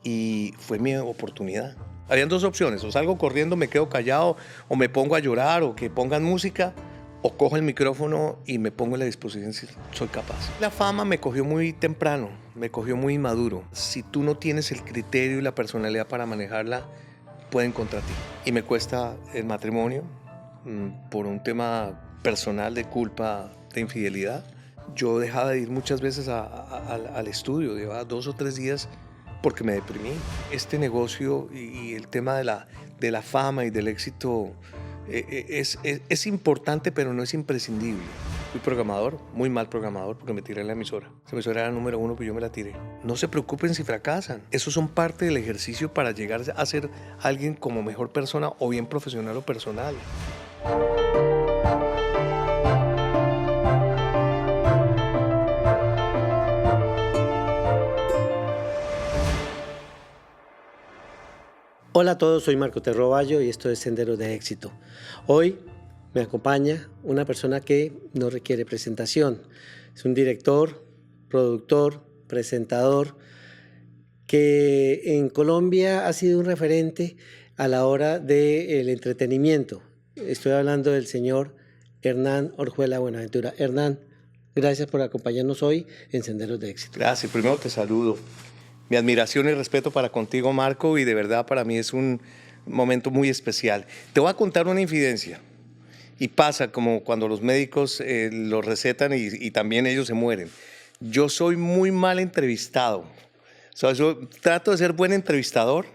y fue mi oportunidad. Habían dos opciones: o salgo corriendo, me quedo callado, o me pongo a llorar, o que pongan música, o cojo el micrófono y me pongo a la disposición si soy capaz. La fama me cogió muy temprano, me cogió muy inmaduro. Si tú no tienes el criterio y la personalidad para manejarla, pueden contra ti. Y me cuesta el matrimonio por un tema personal de culpa, de infidelidad. Yo dejaba de ir muchas veces al estudio, llevaba 2 o 3 días porque me deprimí. Este negocio y el tema de la fama y del éxito es importante, pero no es imprescindible. Fui programador, muy mal programador, porque me tiré en la emisora. Esa emisora era número 1, pues yo me la tiré. No se preocupen si fracasan. Esos son parte del ejercicio para llegar a ser alguien como mejor persona, o bien profesional o personal. Hola a todos, soy Marco Terroballo y esto es Senderos de Éxito. Hoy me acompaña una persona que no requiere presentación. Es un director, productor, presentador que en Colombia ha sido un referente a la hora del entretenimiento. Estoy hablando del señor Hernán Orjuela Buenaventura. Hernán, gracias por acompañarnos hoy en Senderos de Éxito. Gracias, primero te saludo. Mi admiración y respeto para contigo, Marco, y de verdad para mí es un momento muy especial. Te voy a contar una infidencia. Y pasa como cuando los médicos lo recetan y también ellos se mueren. Yo soy muy mal entrevistado. O sea, yo trato de ser buen entrevistador,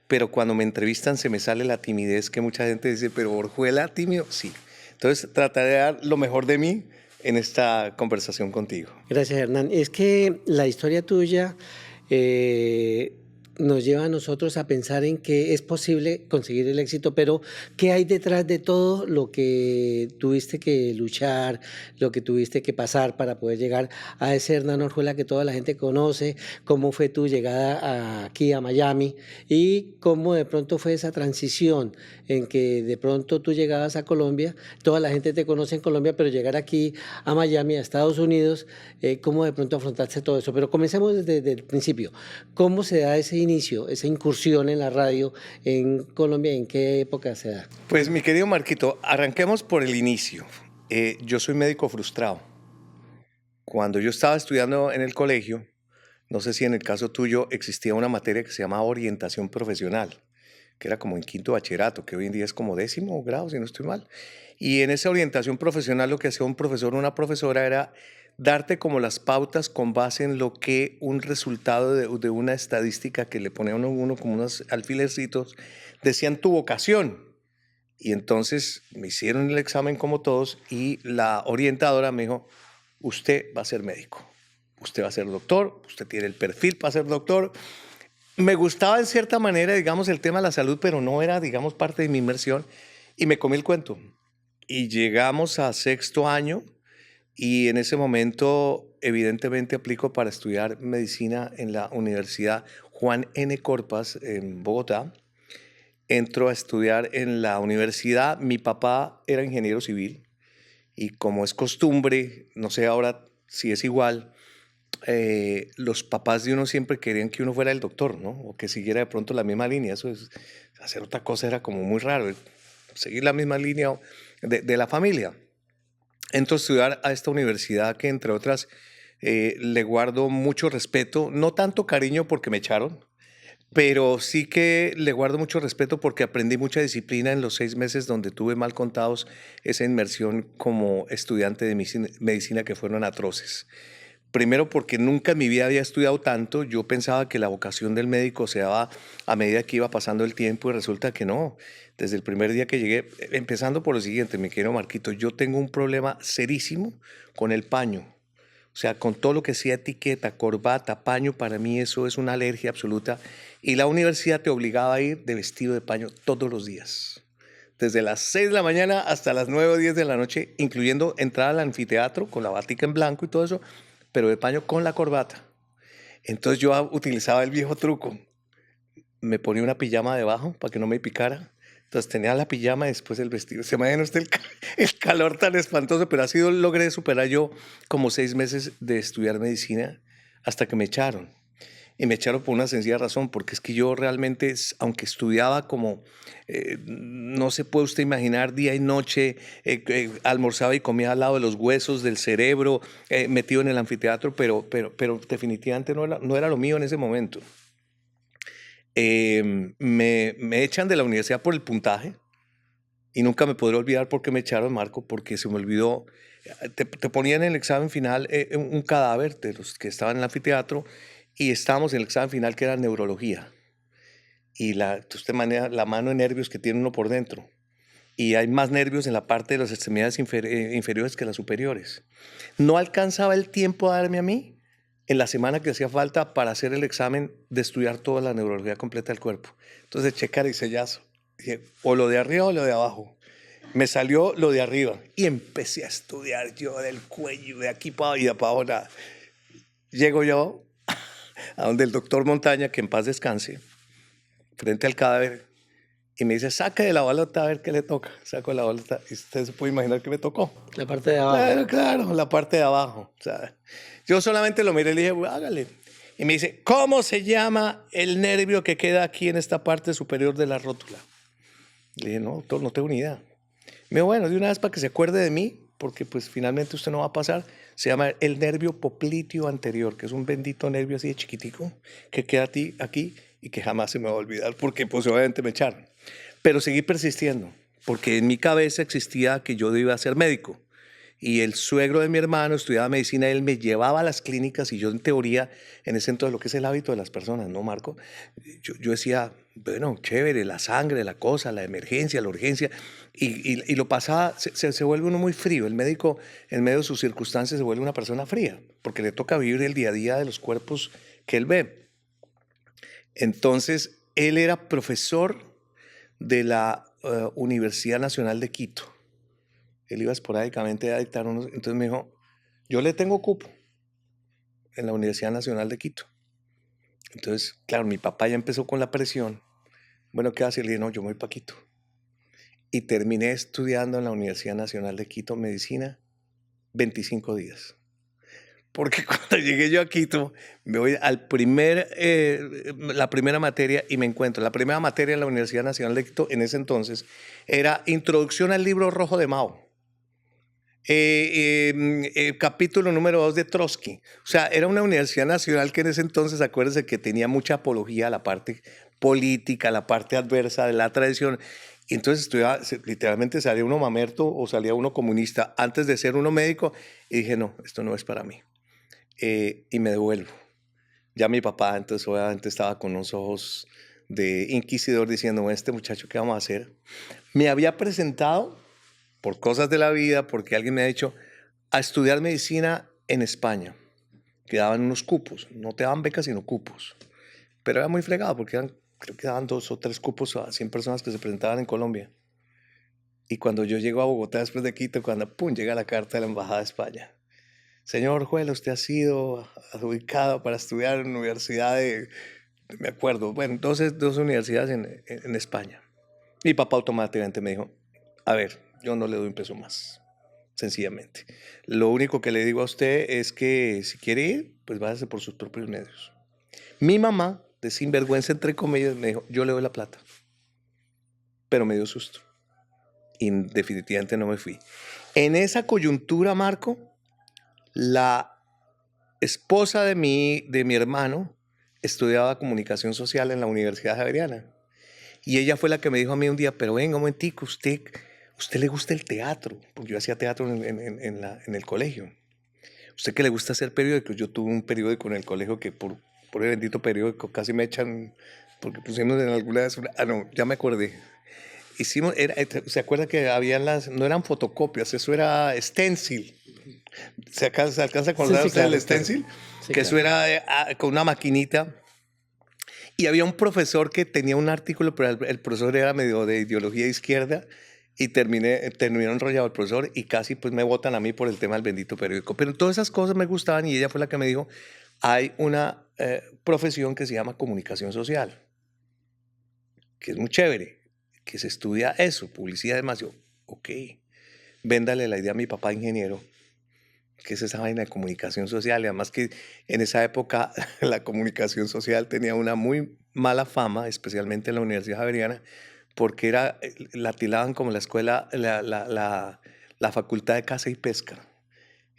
pero cuando me entrevistan se me sale la timidez que mucha gente dice, pero Orjuela, tímido, sí. Entonces trataré de dar lo mejor de mí en esta conversación contigo. Gracias, Hernán. Es que la historia tuya nos lleva a nosotros a pensar en que es posible conseguir el éxito, pero ¿qué hay detrás de todo lo que tuviste que luchar, lo que tuviste que pasar para poder llegar a ese Hernán Orjuela que toda la gente conoce? ¿Cómo fue tu llegada aquí a Miami? Y cómo de pronto fue esa transición en que de pronto tú llegabas a Colombia, toda la gente te conoce en Colombia, pero llegar aquí a Miami, a Estados Unidos, cómo de pronto afrontaste todo eso. Pero comencemos desde el principio. ¿Cómo se da ese inicio, esa incursión en la radio en Colombia? ¿En qué época se da? Pues mi querido Marquito, arranquemos por el inicio. Yo soy médico frustrado. Cuando yo estaba estudiando en el colegio, no sé si en el caso tuyo existía una materia que se llamaba orientación profesional, que era como en quinto bachillerato, que hoy en día es como 10º grado, si no estoy mal. Y en esa orientación profesional lo que hacía un profesor o una profesora era darte como las pautas con base en lo que un resultado de una estadística que le ponía uno como unos alfilercitos, decían tu vocación. Y entonces me hicieron el examen como todos y la orientadora me dijo, usted va a ser médico, usted va a ser doctor, usted tiene el perfil para ser doctor. Me gustaba en cierta manera, digamos, el tema de la salud, pero no era, digamos, parte de mi inmersión y me comí el cuento. Y llegamos a sexto año y en ese momento evidentemente aplico para estudiar medicina en la Universidad Juan N. Corpas en Bogotá. Entro a estudiar en la universidad. Mi papá era ingeniero civil y como es costumbre, no sé ahora si es igual, los papás de uno siempre querían que uno fuera el doctor, ¿no? O que siguiera de pronto la misma línea. Eso es, hacer otra cosa era como muy raro, seguir la misma línea de la familia. Entro a estudiar a esta universidad que, entre otras, le guardo mucho respeto, no tanto cariño porque me echaron, pero sí que le guardo mucho respeto porque aprendí mucha disciplina en los 6 meses donde tuve mal contados esa inmersión como estudiante de medicina que fueron atroces. Primero porque nunca en mi vida había estudiado tanto, yo pensaba que la vocación del médico se daba a medida que iba pasando el tiempo y resulta que no. Desde el primer día que llegué, empezando por lo siguiente, mi querido Marquito, yo tengo un problema serísimo con el paño. O sea, con todo lo que sea etiqueta, corbata, paño, para mí eso es una alergia absoluta. Y la universidad te obligaba a ir de vestido de paño todos los días. Desde las 6 de la mañana hasta las 9 o 10 de la noche, incluyendo entrar al anfiteatro con la batica en blanco y todo eso, pero de paño con la corbata. Entonces yo utilizaba el viejo truco. Me ponía una pijama debajo para que no me picara. Entonces tenía la pijama y después el vestido. Se imagina usted el calor tan espantoso, pero así logré superar yo como 6 meses de estudiar medicina hasta que me echaron. Y me echaron por una sencilla razón, porque es que yo realmente, aunque estudiaba como, no se puede usted imaginar, día y noche, almorzaba y comía al lado de los huesos del cerebro, metido en el anfiteatro, pero definitivamente no era lo mío en ese momento. Me echan de la universidad por el puntaje y nunca me podré olvidar por qué me echaron, Marco, porque se me olvidó, te ponían en el examen final un cadáver de los que estaban en el anfiteatro y estábamos en el examen final que era neurología y usted maneja la mano de nervios que tiene uno por dentro y hay más nervios en la parte de las extremidades inferiores que las superiores. No alcanzaba el tiempo a darme a mí en la semana que hacía falta para hacer el examen de estudiar toda la neurología completa del cuerpo. Entonces, checar y sellazo. Dije, o lo de arriba o lo de abajo. Me salió lo de arriba y empecé a estudiar yo del cuello, de aquí para abajo, nada. Llego yo a donde el doctor Montaña, que en paz descanse, frente al cadáver, y me dice, saca de la boleta a ver qué le toca. Saco la boleta y usted se puede imaginar qué me tocó. La parte de abajo. Claro, la parte de abajo. O sea, yo solamente lo miré y le dije, hágale. Y me dice, ¿cómo se llama el nervio que queda aquí en esta parte superior de la rótula? Le dije, no, doctor, no tengo ni idea. Me dijo, bueno, de una vez para que se acuerde de mí, porque pues finalmente usted no va a pasar, se llama el nervio popliteo anterior, que es un bendito nervio así de chiquitico, que queda aquí y que jamás se me va a olvidar, porque pues obviamente me echaron. Pero seguí persistiendo, porque en mi cabeza existía que yo iba a ser médico. Y el suegro de mi hermano estudiaba medicina, él me llevaba a las clínicas y yo en teoría, en ese entonces, lo que es el hábito de las personas, ¿no, Marco? Yo decía, bueno, chévere, la sangre, la cosa, la emergencia, la urgencia, y lo pasaba, se vuelve uno muy frío. El médico, en medio de sus circunstancias, se vuelve una persona fría, porque le toca vivir el día a día de los cuerpos que él ve. Entonces, él era profesor de la Universidad Nacional de Quito. Él iba esporádicamente a dictar unos. Entonces me dijo, yo le tengo cupo en la Universidad Nacional de Quito. Entonces, claro, mi papá ya empezó con la presión. Bueno, ¿qué hace? Le dije, no, yo me voy para Quito. Y terminé estudiando en la Universidad Nacional de Quito medicina 25 días. Porque cuando llegué yo a Quito, me voy la primera materia y me encuentro. La primera materia en la Universidad Nacional de Quito en ese entonces era Introducción al Libro Rojo de Mao. Capítulo número 2 de Trotsky. O sea, era una universidad nacional que en ese entonces, acuérdense que tenía mucha apología a la parte política, a la parte adversa de la tradición. Y entonces estudiaba, literalmente salía uno mamerto o salía uno comunista antes de ser uno médico. Y dije, no, esto no es para mí. Y me devuelvo. Ya mi papá, entonces obviamente estaba con unos ojos de inquisidor diciendo, este muchacho, ¿qué vamos a hacer? Me había presentado por cosas de la vida, porque alguien me ha dicho, a estudiar medicina en España, que daban unos cupos, no te daban becas, sino cupos. Pero era muy fregado, porque creo que daban 2 o 3 cupos a 100 personas que se presentaban en Colombia. Y cuando yo llego a Bogotá después de Quito, cuando pum, llega la carta de la Embajada de España. Señor Juez, usted ha sido adjudicado para estudiar en la universidad me acuerdo, bueno, dos universidades en España. Mi papá automáticamente me dijo, a ver, yo no le doy un peso más, sencillamente. Lo único que le digo a usted es que si quiere ir, pues váyase por sus propios medios. Mi mamá, de sinvergüenza entre comillas, me dijo, yo le doy la plata. Pero me dio susto. Y definitivamente no me fui. En esa coyuntura, Marco, la esposa de mi hermano estudiaba comunicación social en la Universidad Javeriana. Y ella fue la que me dijo a mí un día, pero venga un momentico, usted le gusta el teatro, porque yo hacía teatro en el colegio. Usted que le gusta hacer periódicos, yo tuve un periódico en el colegio que por el bendito periódico casi me echan, porque pusimos en alguna vez, no, ya me acordé. Hicimos, ¿se acuerda que habían no eran fotocopias, eso era stencil? ¿Se alcanza a acordar usted del stencil? Sí, que claro. Eso era con una maquinita. Y había un profesor que tenía un artículo, pero el profesor era medio de ideología izquierda y terminó enrollado el profesor y casi pues me votan a mí por el tema del bendito periódico. Pero todas esas cosas me gustaban y ella fue la que me dijo, hay una profesión que se llama comunicación social, que es muy chévere, que se estudia eso, publicidad además. Yo, ok, véndale la idea a mi papá ingeniero ¿Qué es esa vaina de comunicación social? Y además que en esa época la comunicación social tenía una muy mala fama, especialmente en la Universidad Javeriana, porque la tildaban como la escuela, la facultad de caza y pesca.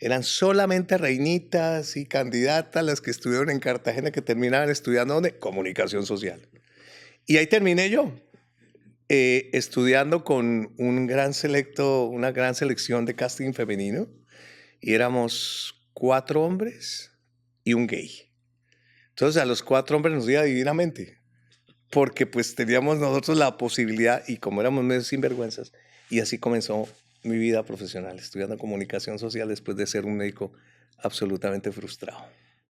Eran solamente reinitas y candidatas las que estuvieron en Cartagena que terminaban estudiando ¿dónde? Comunicación social. Y ahí terminé yo, estudiando con una gran selección de casting femenino, y éramos 4 hombres y un gay. Entonces a los 4 hombres nos iba divinamente, porque pues teníamos nosotros la posibilidad, y como éramos medio sinvergüenzas, y así comenzó mi vida profesional, estudiando comunicación social después de ser un médico absolutamente frustrado.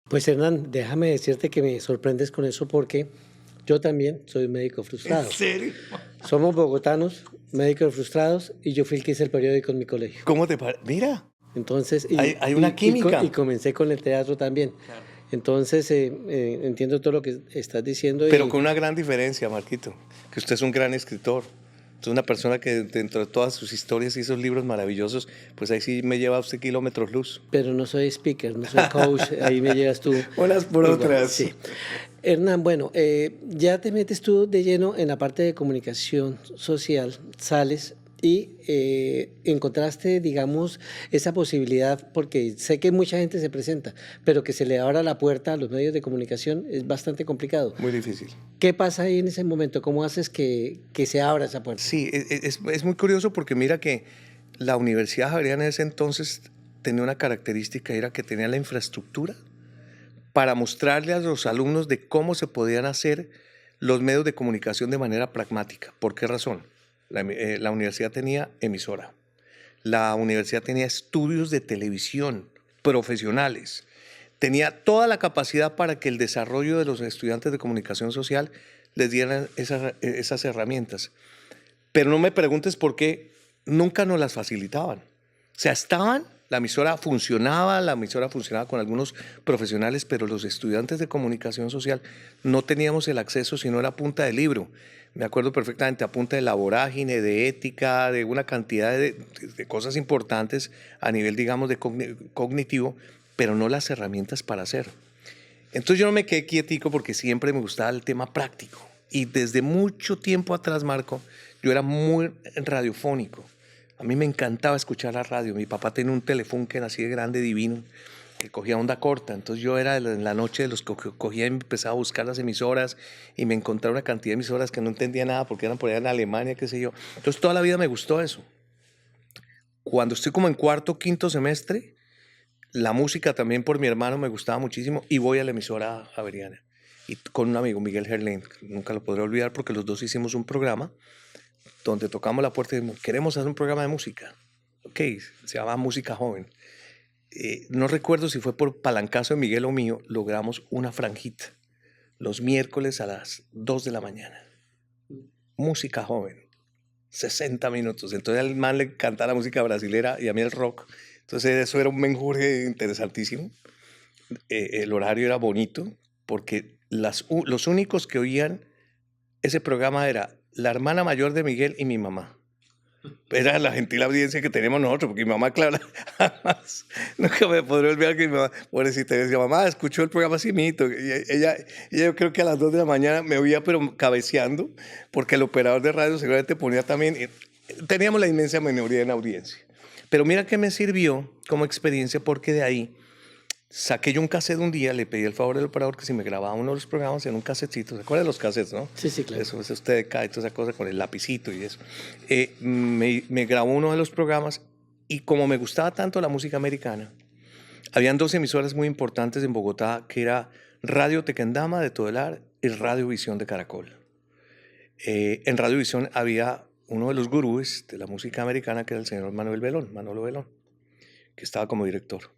Pues Hernán, déjame decirte que me sorprendes con eso porque yo también soy médico ¿En frustrado. serio? Somos bogotanos, médicos frustrados, y yo fui el que hice el periódico en mi colegio. ¿Cómo te parece? Mira, Entonces, hay una química. y comencé con el teatro también. Claro. Entonces, entiendo todo lo que estás diciendo. Pero con una gran diferencia, Marquito, que usted es un gran escritor. Usted es una persona que dentro de todas sus historias y esos libros maravillosos, pues ahí sí me lleva usted kilómetros luz. Pero no soy speaker, no soy coach, ahí me llevas tú. Unas por Igual, otras. sí. Hernán, bueno, ya te metes tú de lleno en la parte de comunicación social, sales y encontraste, digamos, esa posibilidad, porque sé que mucha gente se presenta, pero que se le abra la puerta a los medios de comunicación es bastante complicado. Muy difícil. ¿Qué pasa ahí en ese momento? ¿Cómo haces que se abra esa puerta? Sí, es muy curioso porque mira que la Universidad Javeriana en ese entonces tenía una característica, era que tenía la infraestructura para mostrarle a los alumnos de cómo se podían hacer los medios de comunicación de manera pragmática. ¿Por qué razón? La universidad tenía emisora, la universidad tenía estudios de televisión profesionales, tenía toda la capacidad para que el desarrollo de los estudiantes de comunicación social les dieran esas herramientas. Pero no me preguntes por qué nunca nos las facilitaban. O sea, la emisora funcionaba con algunos profesionales, pero los estudiantes de comunicación social no teníamos el acceso sino a la punta del libro. Me acuerdo perfectamente, a punta de la vorágine, de ética, de una cantidad de cosas importantes a nivel, digamos, de cognitivo, pero no las herramientas para hacer. Entonces yo no me quedé quietico porque siempre me gustaba el tema práctico. Y desde mucho tiempo atrás, Marco, yo era muy radiofónico. A mí me encantaba escuchar la radio. Mi papá tenía un teléfono que era así de grande, divino, que cogía onda corta. Entonces yo era en la noche de los que cogía y empezaba a buscar las emisoras y me encontraba una cantidad de emisoras que no entendía nada porque eran por allá en Alemania, qué sé yo. Entonces toda la vida me gustó eso. Cuando estoy como en cuarto, quinto semestre, la música también por mi hermano me gustaba muchísimo y voy a la emisora javeriana. Y con un amigo, Miguel Gerlain, nunca lo podré olvidar porque los dos hicimos un programa donde tocamos la puerta y dijimos, queremos hacer un programa de música. Ok, se llama Música Joven. No recuerdo si fue por palancazo de Miguel o mío, logramos una franjita los miércoles a las 2 de la mañana. Música Joven, 60 minutos. Entonces al man le encantaba la música brasilera y a mí el rock. Entonces eso era un menjurje interesantísimo. El horario era bonito porque los únicos que oían ese programa era la hermana mayor de Miguel y mi mamá. Era la gentil audiencia que teníamos nosotros, porque mi mamá, claro, jamás, nunca me podré olvidar que mi mamá, pobrecita, decía, mamá, escuchó el programa así, mito. Y ella yo creo que a las 2 de la mañana me oía, pero cabeceando, porque el operador de radio seguramente ponía también, teníamos la inmensa minoría en audiencia. Pero mira que me sirvió como experiencia, porque de ahí saqué yo un cassette un día, le pedí el favor al operador que si me grababa uno de los programas en un casetcito. ¿Se acuerdan de los cassettes, no? Sí, sí, claro. Eso es usted de y toda esa cosa con el lapicito y eso. Me grabó uno de los programas y como me gustaba tanto la música americana, habían 2 emisoras muy importantes en Bogotá, que era Radio Tequendama de Todelar y Radio Visión de Caracol. En Radio Visión había uno de los gurúes de la música americana, que era el señor Manolo Belón, que estaba como director.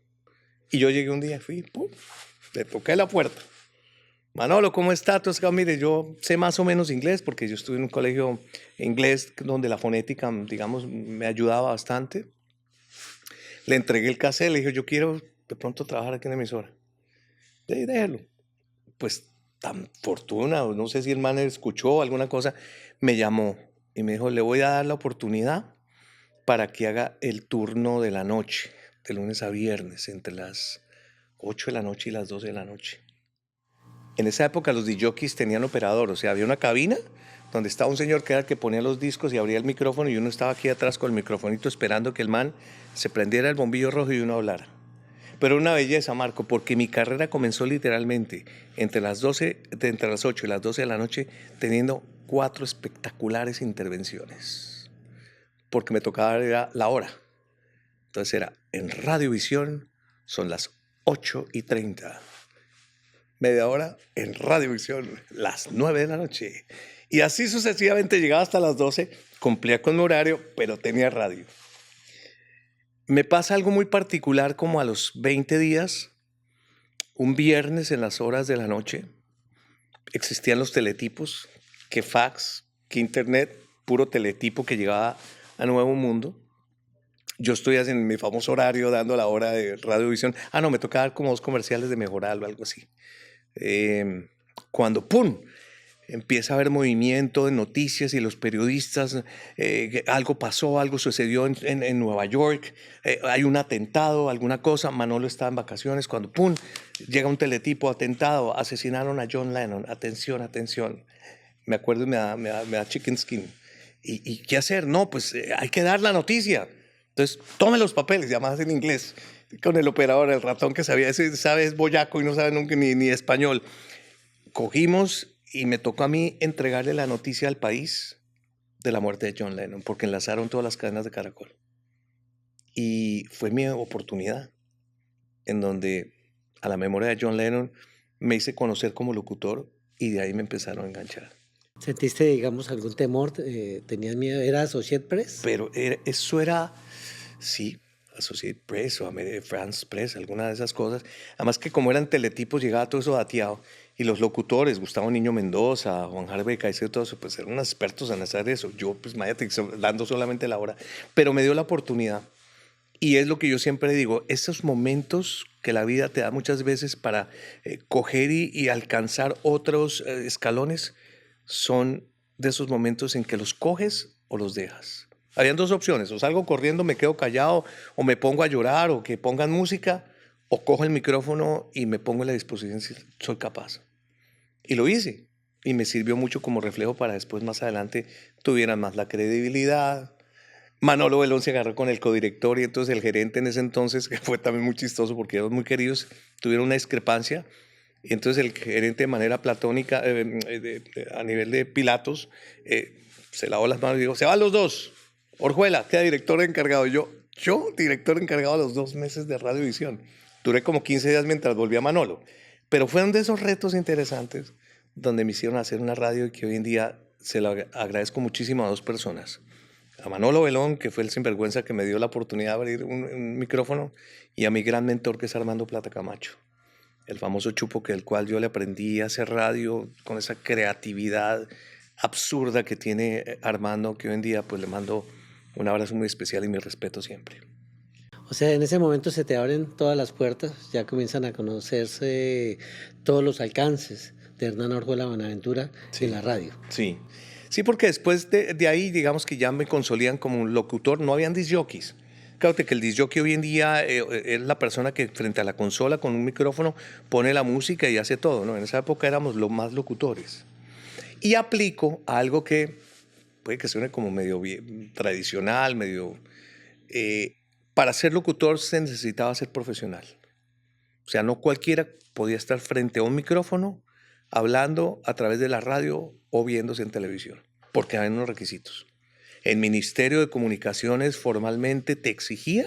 Y yo llegué un día, fui, pum, le toqué la puerta. Manolo, ¿cómo está? Entonces, mire, yo sé más o menos inglés porque yo estuve en un colegio inglés donde la fonética, digamos, me ayudaba bastante. Le entregué el cassette, le dije, yo quiero de pronto trabajar aquí en la emisora. Déjelo. Pues tan fortuna, no sé si el man escuchó alguna cosa, me llamó y me dijo, le voy a dar la oportunidad para que haga el turno de la noche de lunes a viernes, entre las 8 de la noche y las 12 de la noche. En esa época los DJs tenían operador, o sea, había una cabina donde estaba un señor que era el que ponía los discos y abría el micrófono, y uno estaba aquí atrás con el microfonito esperando que el man se prendiera el bombillo rojo y uno hablara. Pero una belleza, Marco, porque mi carrera comenzó literalmente entre las 8 y las 12 de la noche, teniendo 4 espectaculares intervenciones, porque me tocaba era la hora. Entonces era en Radiovisión, son las 8:30. Media hora en Radiovisión, las 9 de la noche. Y así sucesivamente llegaba hasta las 12, cumplía con mi horario, pero tenía radio. Me pasa algo muy particular como a los 20 días, un viernes en las horas de la noche, existían los teletipos, que fax, que internet, puro teletipo que llegaba a Nuevo Mundo. Yo estoy en mi famoso horario dando la hora de Radiovisión. No, me tocaba dar como 2 comerciales de Mejoral o algo así. Cuando ¡pum! Empieza a haber movimiento de noticias y los periodistas, algo pasó, algo sucedió en Nueva York, hay un atentado, alguna cosa. Manolo estaba en vacaciones cuando ¡pum! Llega un teletipo: atentado, asesinaron a John Lennon, atención, atención. Me acuerdo y me da chicken skin. ¿Y qué hacer? No, pues hay que dar la noticia. Entonces, tome los papeles, llamadas en inglés, con el operador, el ratón que sabía, ese sabe es boyaco y no sabe nunca ni español. Cogimos y me tocó a mí entregarle la noticia al país de la muerte de John Lennon, porque enlazaron todas las cadenas de Caracol. Y fue mi oportunidad, en donde a la memoria de John Lennon me hice conocer como locutor, y de ahí me empezaron a enganchar. ¿Sentiste, digamos, algún temor? ¿Tenías miedo? ¿Era Associated Press? Pero eso era, sí, Associated Press o France Press, alguna de esas cosas. Además que como eran teletipos, llegaba todo eso dateado. Y los locutores, Gustavo Niño Mendoza, Juan Harvey Caicedo, todo eso, pues eran unos expertos en hacer eso. Yo, pues, imagínate, dando solamente la hora. Pero me dio la oportunidad. Y es lo que yo siempre digo, esos momentos que la vida te da muchas veces para coger y alcanzar otros escalones, son de esos momentos en que los coges o los dejas. Habían 2 opciones: o salgo corriendo, me quedo callado, o me pongo a llorar, o que pongan música, o cojo el micrófono y me pongo a la disposición si soy capaz. Y lo hice, y me sirvió mucho como reflejo para después, más adelante, tuvieran más la credibilidad. Manolo Belón se agarró con el codirector, y entonces el gerente en ese entonces, que fue también muy chistoso porque eran muy queridos, tuvieron una discrepancia. Y entonces el gerente, de manera platónica, a nivel de Pilatos, se lavó las manos y dijo: se van los 2. Orjuela, queda director encargado. Yo, director encargado a los 2 meses de Radiovisión. Duré como 15 días mientras volvía Manolo. Pero fueron de esos retos interesantes donde me hicieron hacer una radio, y que hoy en día se lo agradezco muchísimo a 2 personas. A Manolo Belón, que fue el sinvergüenza que me dio la oportunidad de abrir un micrófono, y a mi gran mentor, que es Armando Plata Camacho, el famoso Chupo, del cual yo le aprendí a hacer radio con esa creatividad absurda que tiene Armando, que hoy en día pues le mando un abrazo muy especial y mi respeto siempre. O sea, en ese momento se te abren todas las puertas, ya comienzan a conocerse todos los alcances de Hernán Orjuela Buenaventura en la radio. Sí, sí, porque después de ahí, digamos que ya me consolidan como un locutor. No habían discjockeys. Claro que el discjockey hoy en día es la persona que frente a la consola con un micrófono pone la música y hace todo, ¿no? En esa época éramos los más locutores. Y aplico algo que puede que suene como medio tradicional, medio... para ser locutor se necesitaba ser profesional. O sea, no cualquiera podía estar frente a un micrófono hablando a través de la radio o viéndose en televisión, porque hay unos requisitos. El Ministerio de Comunicaciones formalmente te exigía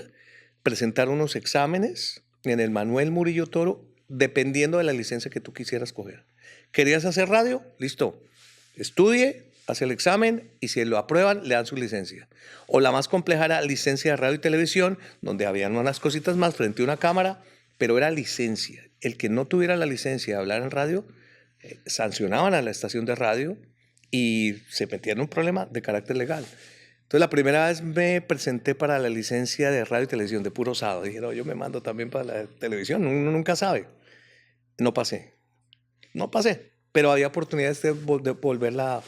presentar unos exámenes en el Manuel Murillo Toro, dependiendo de la licencia que tú quisieras coger. ¿Querías hacer radio? Listo. Estudie, hace el examen, y si lo aprueban, le dan su licencia. O la más compleja era licencia de radio y televisión, donde habían unas cositas más frente a una cámara, pero era licencia. El que no tuviera la licencia de hablar en radio, sancionaban a la estación de radio y se metían en un problema de carácter legal. Entonces, la primera vez me presenté para la licencia de radio y televisión de puro osado. Dije: no, yo me mando también para la televisión, uno nunca sabe. No pasé, pero había oportunidades de volverla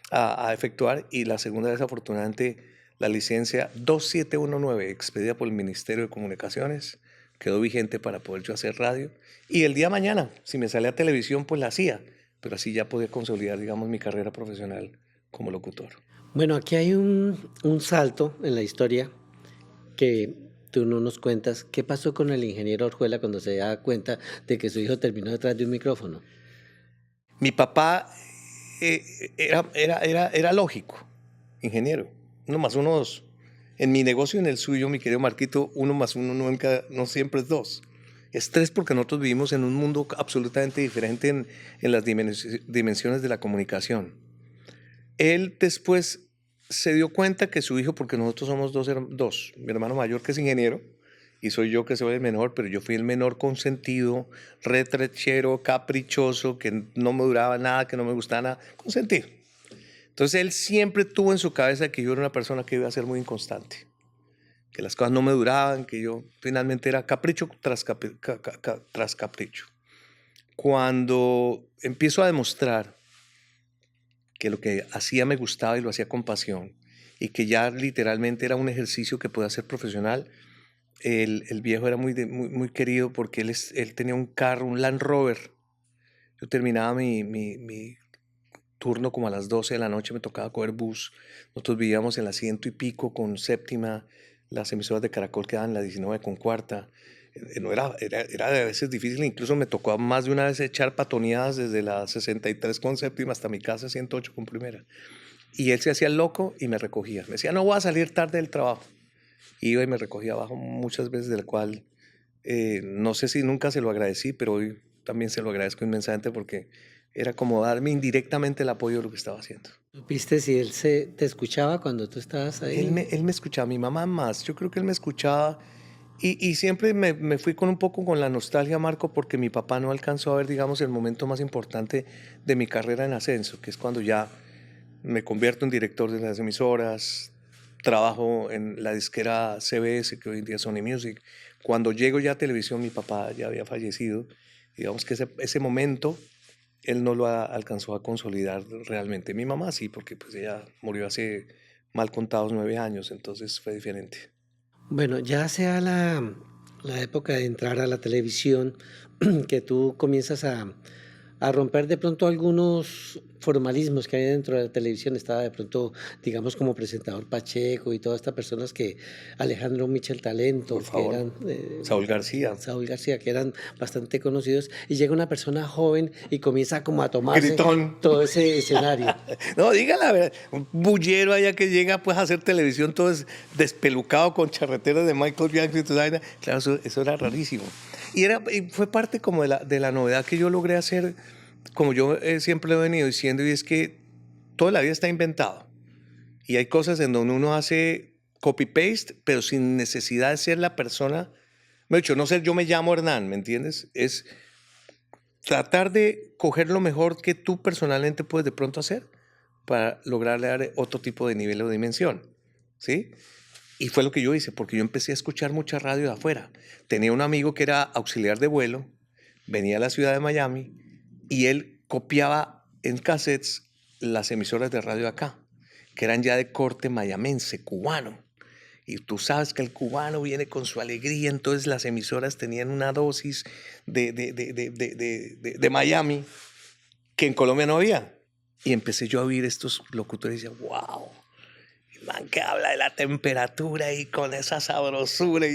a efectuar, y la segunda vez, afortunadamente, la licencia 2719, expedida por el Ministerio de Comunicaciones, quedó vigente para poder yo hacer radio. Y el día de mañana, si me sale a televisión, pues la hacía. Pero así ya podía consolidar, digamos, mi carrera profesional como locutor. Bueno, aquí hay un salto en la historia que tú no nos cuentas. ¿Qué pasó con el ingeniero Orjuela cuando se da cuenta de que su hijo terminó detrás de un micrófono? Mi papá era lógico, ingeniero. 1 más 1 2. En mi negocio y en el suyo, mi querido Marquito, 1 más 1 nunca, no siempre es 2. Es 3 porque nosotros vivimos en un mundo absolutamente diferente en las dimensiones de la comunicación. Él después se dio cuenta que su hijo, porque nosotros somos dos, mi hermano mayor que es ingeniero y soy yo que soy el menor, pero yo fui el menor consentido, retrechero, caprichoso, que no me duraba nada, que no me gustaba nada, consentido. Entonces él siempre tuvo en su cabeza que yo era una persona que iba a ser muy inconstante, que las cosas no me duraban, que yo finalmente era capricho tras capricho. Cuando empiezo a demostrar que lo que hacía me gustaba y lo hacía con pasión, y que ya literalmente era un ejercicio que podía ser profesional, el viejo era muy querido porque él tenía un carro, un Land Rover. Yo terminaba mi turno como a las 12 de la noche, me tocaba coger bus. Nosotros vivíamos en la 100 y pico con séptima, las emisoras de Caracol quedaban en la 19 con cuarta. No era a veces difícil, incluso me tocó más de una vez echar patoneadas desde la 63 con séptima hasta mi casa 108 con primera. Y él se hacía el loco y me recogía. Me decía, no voy a salir tarde del trabajo. Iba y me recogía abajo muchas veces, del cual no sé si nunca se lo agradecí, pero hoy también se lo agradezco inmensamente porque era como darme indirectamente el apoyo de lo que estaba haciendo. ¿Supiste si él te escuchaba cuando tú estabas Él ahí? me escuchaba, mi mamá más, yo creo que él me escuchaba y siempre me fui con un poco con la nostalgia, Marco, porque mi papá no alcanzó a ver, digamos, el momento más importante de mi carrera en ascenso, que es cuando ya me convierto en director de las emisoras, trabajo en la disquera CBS, que hoy en día es Sony Music. Cuando llego ya a televisión, mi papá ya había fallecido. Digamos que ese momento él no lo alcanzó a consolidar realmente. Mi mamá sí, porque pues ella murió hace mal contados 9 años, entonces fue diferente. Bueno, ya sea la época de entrar a la televisión, que tú comienzas a romper de pronto algunos formalismos que hay dentro de la televisión. Estaba de pronto, digamos, como presentador Pacheco y todas estas personas que, Alejandro Michel Por Talento, que favor. eran, Saúl García. Saúl García, que eran bastante conocidos, y llega una persona joven y comienza como a tomarse Gritón. todo ese escenario. No, diga la verdad. Un bullero allá que llega pues a hacer televisión todo despelucado con charreteras de Michael Jackson y toda esa vaina. Claro, eso era rarísimo. Y fue parte como de la novedad que yo logré hacer, como yo siempre lo he venido diciendo, y es que toda la vida está inventado. Y hay cosas en donde uno hace copy-paste, pero sin necesidad de ser la persona. Me he dicho, no sé, yo me llamo Hernán, ¿me entiendes? Es tratar de coger lo mejor que tú personalmente puedes de pronto hacer para lograr dar otro tipo de nivel o dimensión, ¿sí? Y fue lo que yo hice, porque yo empecé a escuchar mucha radio de afuera. Tenía un amigo que era auxiliar de vuelo, venía a la ciudad de Miami y él copiaba en cassettes las emisoras de radio de acá, que eran ya de corte mayamense, cubano. Y tú sabes que el cubano viene con su alegría, entonces las emisoras tenían una dosis de Miami que en Colombia no había. Y empecé yo a oír estos locutores y decía, wow, el man que habla de la temperatura y con esa sabrosura.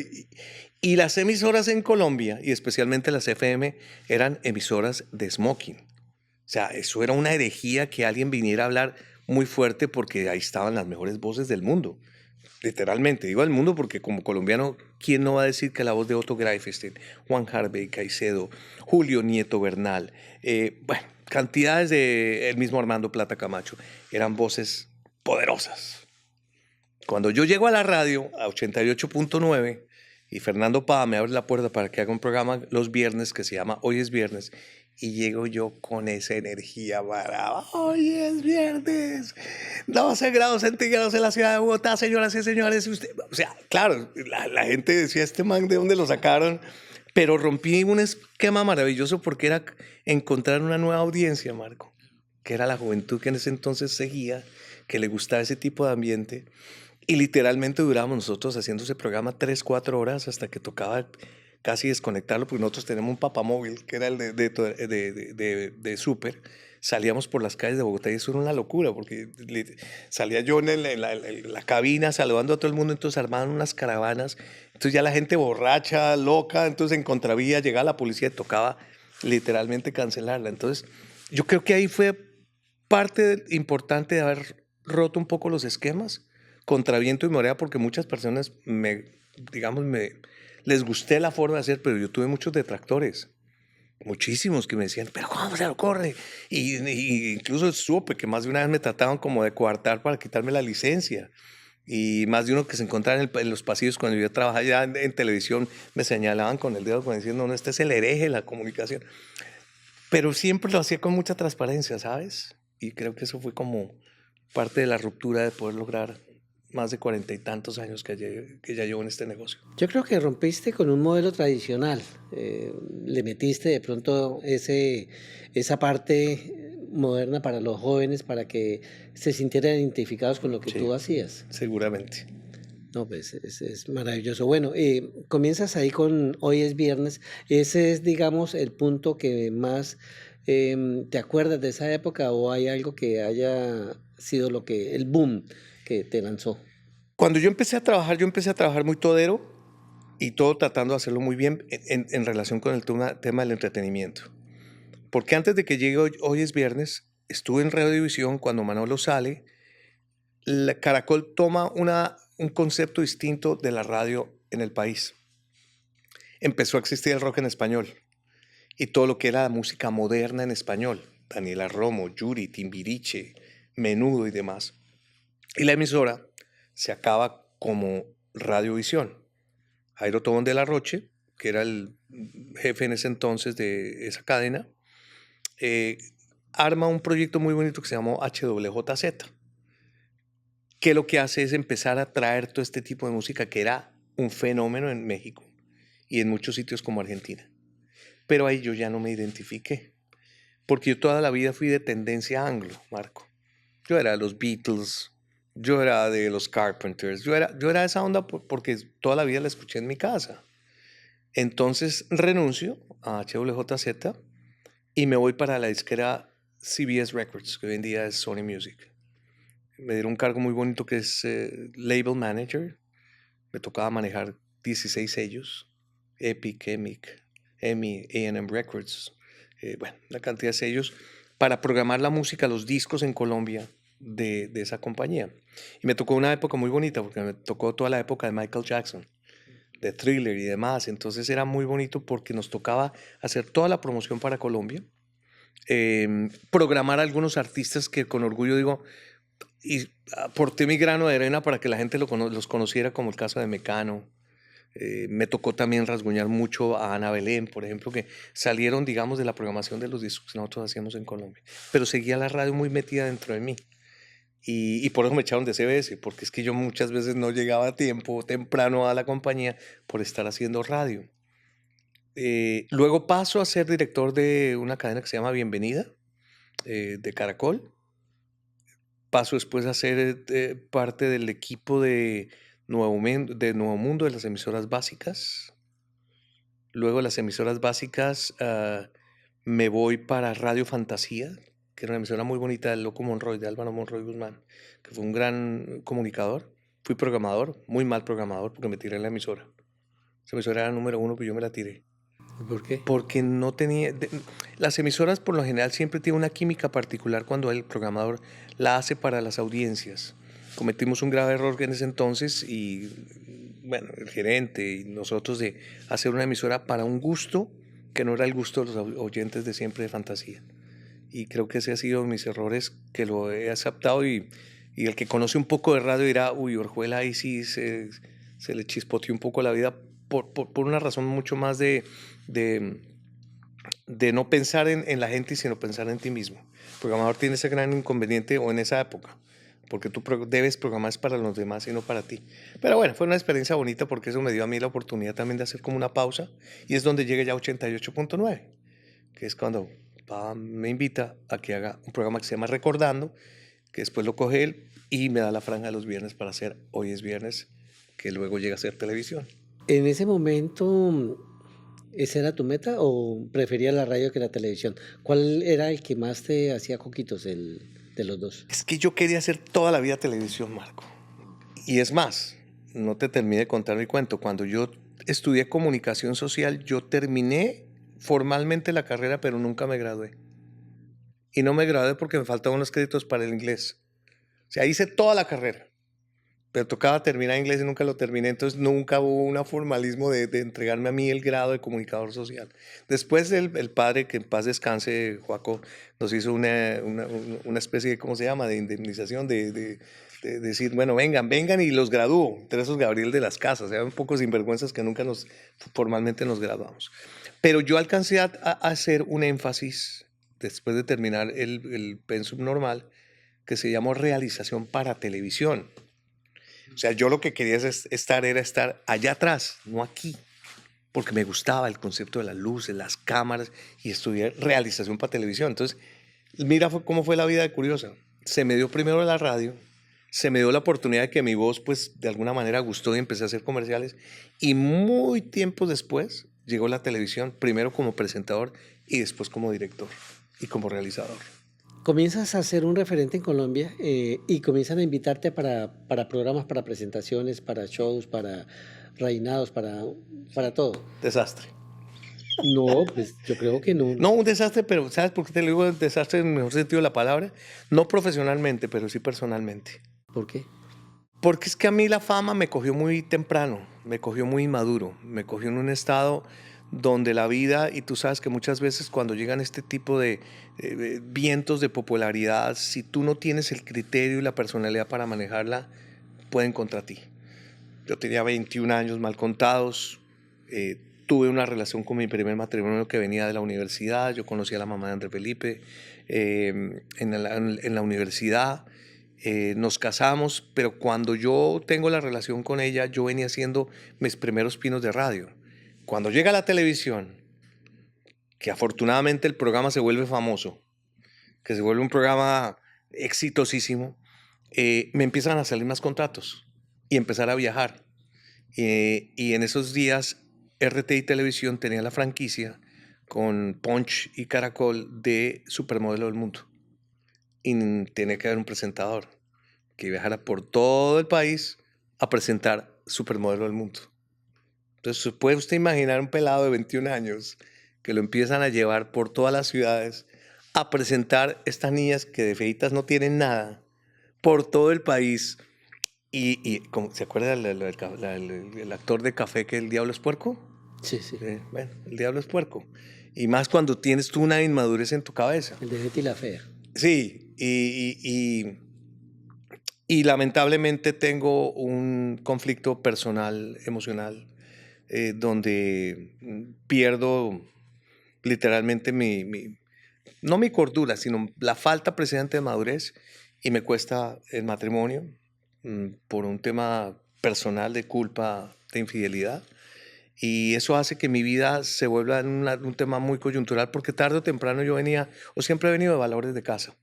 Y las emisoras en Colombia, y especialmente las FM, eran emisoras de smoking. O sea, eso era una herejía que alguien viniera a hablar muy fuerte porque ahí estaban las mejores voces del mundo. Literalmente, digo del mundo porque como colombiano, ¿quién no va a decir que la voz de Otto Greifestein, Juan Harvey Caicedo, Julio Nieto Bernal, bueno, cantidades de el mismo Armando Plata Camacho, eran voces poderosas? Cuando yo llego a la radio, a 88.9, y Fernando Pava me abre la puerta para que haga un programa los viernes que se llama Hoy es Viernes, y llego yo con esa energía para hoy es viernes, 12 grados centígrados en la ciudad de Bogotá, señoras y señores. O sea, claro, la gente decía, este man, ¿de dónde lo sacaron? Pero rompí un esquema maravilloso porque era encontrar una nueva audiencia, Marco, que era la juventud que en ese entonces seguía, que le gustaba ese tipo de ambiente. Y literalmente durábamos nosotros haciendo ese programa 3, 4 horas hasta que tocaba casi desconectarlo, porque nosotros tenemos un papamóvil, que era el de Super. Salíamos por las calles de Bogotá y eso era una locura, porque salía yo en la cabina saludando a todo el mundo, entonces armaban unas caravanas, entonces ya la gente borracha, loca, entonces en contravía llegaba la policía y tocaba literalmente cancelarla. Entonces yo creo que ahí fue parte importante de haber roto un poco los esquemas contra viento y marea, porque muchas personas digamos, les gusté la forma de hacer, pero yo tuve muchos detractores, muchísimos que me decían, pero ¿cómo se le ocurre? Y incluso supe que más de una vez me trataban como de coartar para quitarme la licencia. Y más de uno que se encontraba en los pasillos cuando yo trabajaba ya en televisión me señalaban con el dedo, como diciendo, no, este es el hereje de la comunicación. Pero siempre lo hacía con mucha transparencia, ¿sabes? Y creo que eso fue como parte de la ruptura de poder lograr más de 40 y tantos años que ya llevo en este negocio. Yo creo que rompiste con un modelo tradicional, le metiste de pronto esa parte moderna para los jóvenes para que se sintieran identificados con lo que Sí, tú hacías. seguramente. No, pues es maravilloso. Bueno, comienzas ahí con Hoy es Viernes. Ese es, digamos, el punto que más te acuerdas de esa época o hay algo que haya sido el boom que te lanzó. Cuando yo empecé a trabajar muy todero y todo tratando de hacerlo muy bien en relación con el tema del entretenimiento. Porque antes de que llegue hoy es Viernes, estuve en Radiovisión cuando Manolo sale. Caracol toma un concepto distinto de la radio en el país. Empezó a existir el rock en español y todo lo que era la música moderna en español. Daniela Romo, Yuri, Timbiriche, Menudo y demás. Y la emisora se acaba como Radiovisión. Jairo Tobón de la Roche, que era el jefe en ese entonces de esa cadena, eh, arma un proyecto muy bonito que se llamó HWJZ, que lo que hace es empezar a traer todo este tipo de música que era un fenómeno en México y en muchos sitios como Argentina. Pero ahí yo ya no me identifiqué, porque yo toda la vida fui de tendencia anglo, Marco. Yo era de los Beatles, yo era de los Carpenters, yo era de esa onda porque toda la vida la escuché en mi casa. Entonces renuncio a HWJZ y me voy para la disquera CBS Records, que hoy en día es Sony Music. Me dieron un cargo muy bonito que es Label Manager. Me tocaba manejar 16 sellos, Epic, EMI, A&M Records, bueno, la cantidad de sellos, para programar la música, los discos en Colombia de esa compañía. Y me tocó una época muy bonita, porque me tocó toda la época de Michael Jackson, de Thriller y demás. Entonces era muy bonito porque nos tocaba hacer toda la promoción para Colombia, programar a algunos artistas que con orgullo digo, y aporté mi grano de arena para que la gente los conociera, como el caso de Mecano. Me tocó también rasguñar mucho a Ana Belén, por ejemplo, que salieron, digamos, de la programación de los discos que nosotros hacíamos en Colombia. Pero seguía la radio muy metida dentro de mí. Y por eso me echaron de CBS, porque es que yo muchas veces no llegaba a tiempo, temprano a la compañía por estar haciendo radio. Luego paso a ser director de una cadena que se llama Bienvenida, de Caracol. Paso después a ser parte del equipo de Nuevo Mundo de las emisoras básicas. Luego de las emisoras básicas me voy para Radio Fantasía, que era una emisora muy bonita del Loco Monroy, de Álvaro Monroy Guzmán, que fue un gran comunicador. Fui programador, muy mal programador, porque me tiré en la emisora. Esa emisora era número 1, pero yo me la tiré. ¿Por qué? Porque no tenía... las emisoras por lo general siempre tienen una química particular cuando el programador la hace para las audiencias. Cometimos un grave error en ese entonces y, bueno, el gerente y nosotros de hacer una emisora para un gusto que no era el gusto de los oyentes de siempre de Fantasía. Y creo que ese ha sido mis errores, que lo he aceptado y el que conoce un poco de radio dirá, uy, Orjuela ahí sí se le chispoteó un poco la vida por una razón mucho más de, de no pensar en la gente, sino pensar en ti mismo. El programador tiene ese gran inconveniente, o en esa época, porque tú debes programar para los demás y no para ti. Pero bueno, fue una experiencia bonita porque eso me dio a mí la oportunidad también de hacer como una pausa, y es donde llega ya 88.9, que es cuando me invita a que haga un programa que se llama Recordando, que después lo coge él y me da la franja de los viernes para hacer Hoy es Viernes, que luego llega a ser televisión. En ese momento, ¿esa era tu meta o preferías la radio que la televisión? ¿Cuál era el que más te hacía coquitos de los dos? Es que yo quería hacer toda la vida televisión, Marco. Y es más, no te terminé de contar mi cuento. Cuando yo estudié comunicación social, yo terminé formalmente la carrera, pero nunca me gradué. Y no me gradué porque me faltaban unos créditos para el inglés. O sea, hice toda la carrera, pero tocaba terminar inglés y nunca lo terminé. Entonces nunca hubo un formalismo de entregarme a mí el grado de comunicador social. Después el padre, que en paz descanse, Joaco, nos hizo una especie de, ¿cómo se llama?, de indemnización, de decir, bueno, vengan y los gradúo. Entre esos Gabriel de las Casas, eran un poco sinvergüenzas que nunca formalmente nos graduamos. Pero yo alcancé a hacer un énfasis, después de terminar el pensum normal, que se llamó realización para televisión. O sea, yo lo que quería era estar allá atrás, no aquí, porque me gustaba el concepto de las luces, las cámaras, y estudié realización para televisión. Entonces, mira cómo fue la vida de curiosa. Se me dio primero la radio, se me dio la oportunidad de que mi voz, pues, de alguna manera gustó y empecé a hacer comerciales, y muy tiempo después llegó la televisión, primero como presentador y después como director y como realizador. Comienzas a ser un referente en Colombia y comienzan a invitarte para programas, para presentaciones, para shows, para reinados, para todo. Desastre. No, pues yo creo que no. No un desastre, pero ¿sabes por qué te lo digo desastre en el mejor sentido de la palabra? No profesionalmente, pero sí personalmente. ¿Por qué? Porque es que a mí la fama me cogió muy temprano, me cogió muy inmaduro, me cogió en un estado donde la vida, y tú sabes que muchas veces cuando llegan este tipo de vientos de popularidad, si tú no tienes el criterio y la personalidad para manejarla, pueden contra ti. Yo tenía 21 años mal contados, tuve una relación con mi primer matrimonio que venía de la universidad, yo conocí a la mamá de André Felipe en la universidad, nos casamos, pero cuando yo tengo la relación con ella, yo venía haciendo mis primeros pinos de radio. Cuando llega la televisión, que afortunadamente el programa se vuelve famoso, que se vuelve un programa exitosísimo, me empiezan a salir más contratos y empezar a viajar. Y en esos días RTI Televisión tenía la franquicia con Punch y Caracol de Supermodelo del Mundo. Y tenía que haber un presentador que viajara por todo el país a presentar Supermodelo del Mundo. Entonces, ¿puede usted imaginar un pelado de 21 años que lo empiezan a llevar por todas las ciudades a presentar estas niñas que de feitas no tienen nada por todo el país? ¿Se acuerda el actor de Café que el diablo es puerco? Sí, sí. Bueno, el diablo es puerco. Y más cuando tienes tú una inmadurez en tu cabeza. El de Betty la Fea. Sí, y lamentablemente tengo un conflicto personal, emocional, donde pierdo literalmente no mi cordura, sino la falta precisamente de madurez, y me cuesta el matrimonio por un tema personal de culpa, de infidelidad. Y eso hace que mi vida se vuelva un tema muy coyuntural, porque tarde o temprano yo venía, o siempre he venido de valores de casa.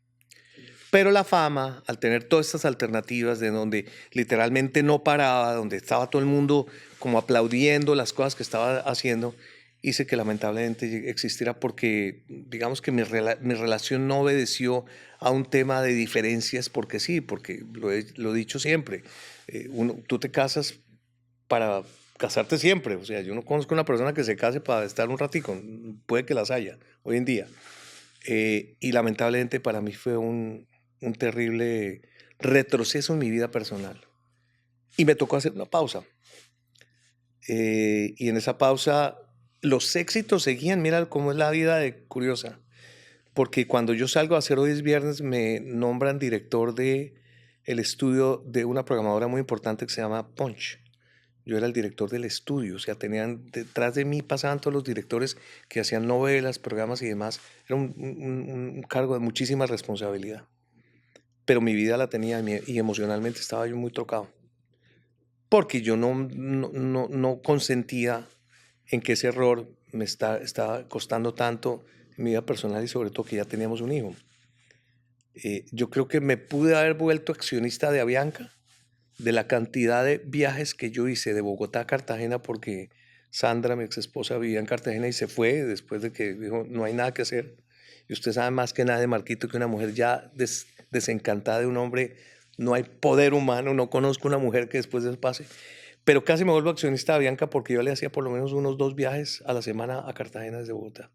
Pero la fama, al tener todas estas alternativas de donde literalmente no paraba, donde estaba todo el mundo como aplaudiendo las cosas que estaba haciendo, hice que lamentablemente existiera, porque digamos que mi relación no obedeció a un tema de diferencias, porque sí, porque lo he dicho siempre, tú te casas para casarte siempre. O sea, yo no conozco una persona que se case para estar un ratico, puede que las haya hoy en día. Y lamentablemente para mí fue un terrible retroceso en mi vida personal. Y me tocó hacer una pausa. Y en esa pausa los éxitos seguían. Mira cómo es la vida de curiosa. Porque cuando yo salgo a hacer Hoy es Viernes, me nombran director de el estudio de una programadora muy importante que se llama Punch. Yo era el director del estudio, o sea, tenían detrás de mí, pasaban todos los directores que hacían novelas, programas y demás. Era un cargo de muchísima responsabilidad. Pero mi vida la tenía y emocionalmente estaba yo muy tocado. Porque yo no consentía en que ese error me estaba costando tanto en mi vida personal, y sobre todo que ya teníamos un hijo. Yo creo que me pude haber vuelto accionista de Avianca, de la cantidad de viajes que yo hice de Bogotá a Cartagena, porque Sandra, mi ex esposa, vivía en Cartagena y se fue después de que dijo, no hay nada que hacer. Y usted sabe más que nadie, Marquito, que una mujer ya desencantada de un hombre, no hay poder humano, no conozco una mujer que después de eso pase. Pero casi me vuelvo accionista de Avianca porque yo le hacía por lo menos unos 2 viajes a la semana a Cartagena desde Bogotá,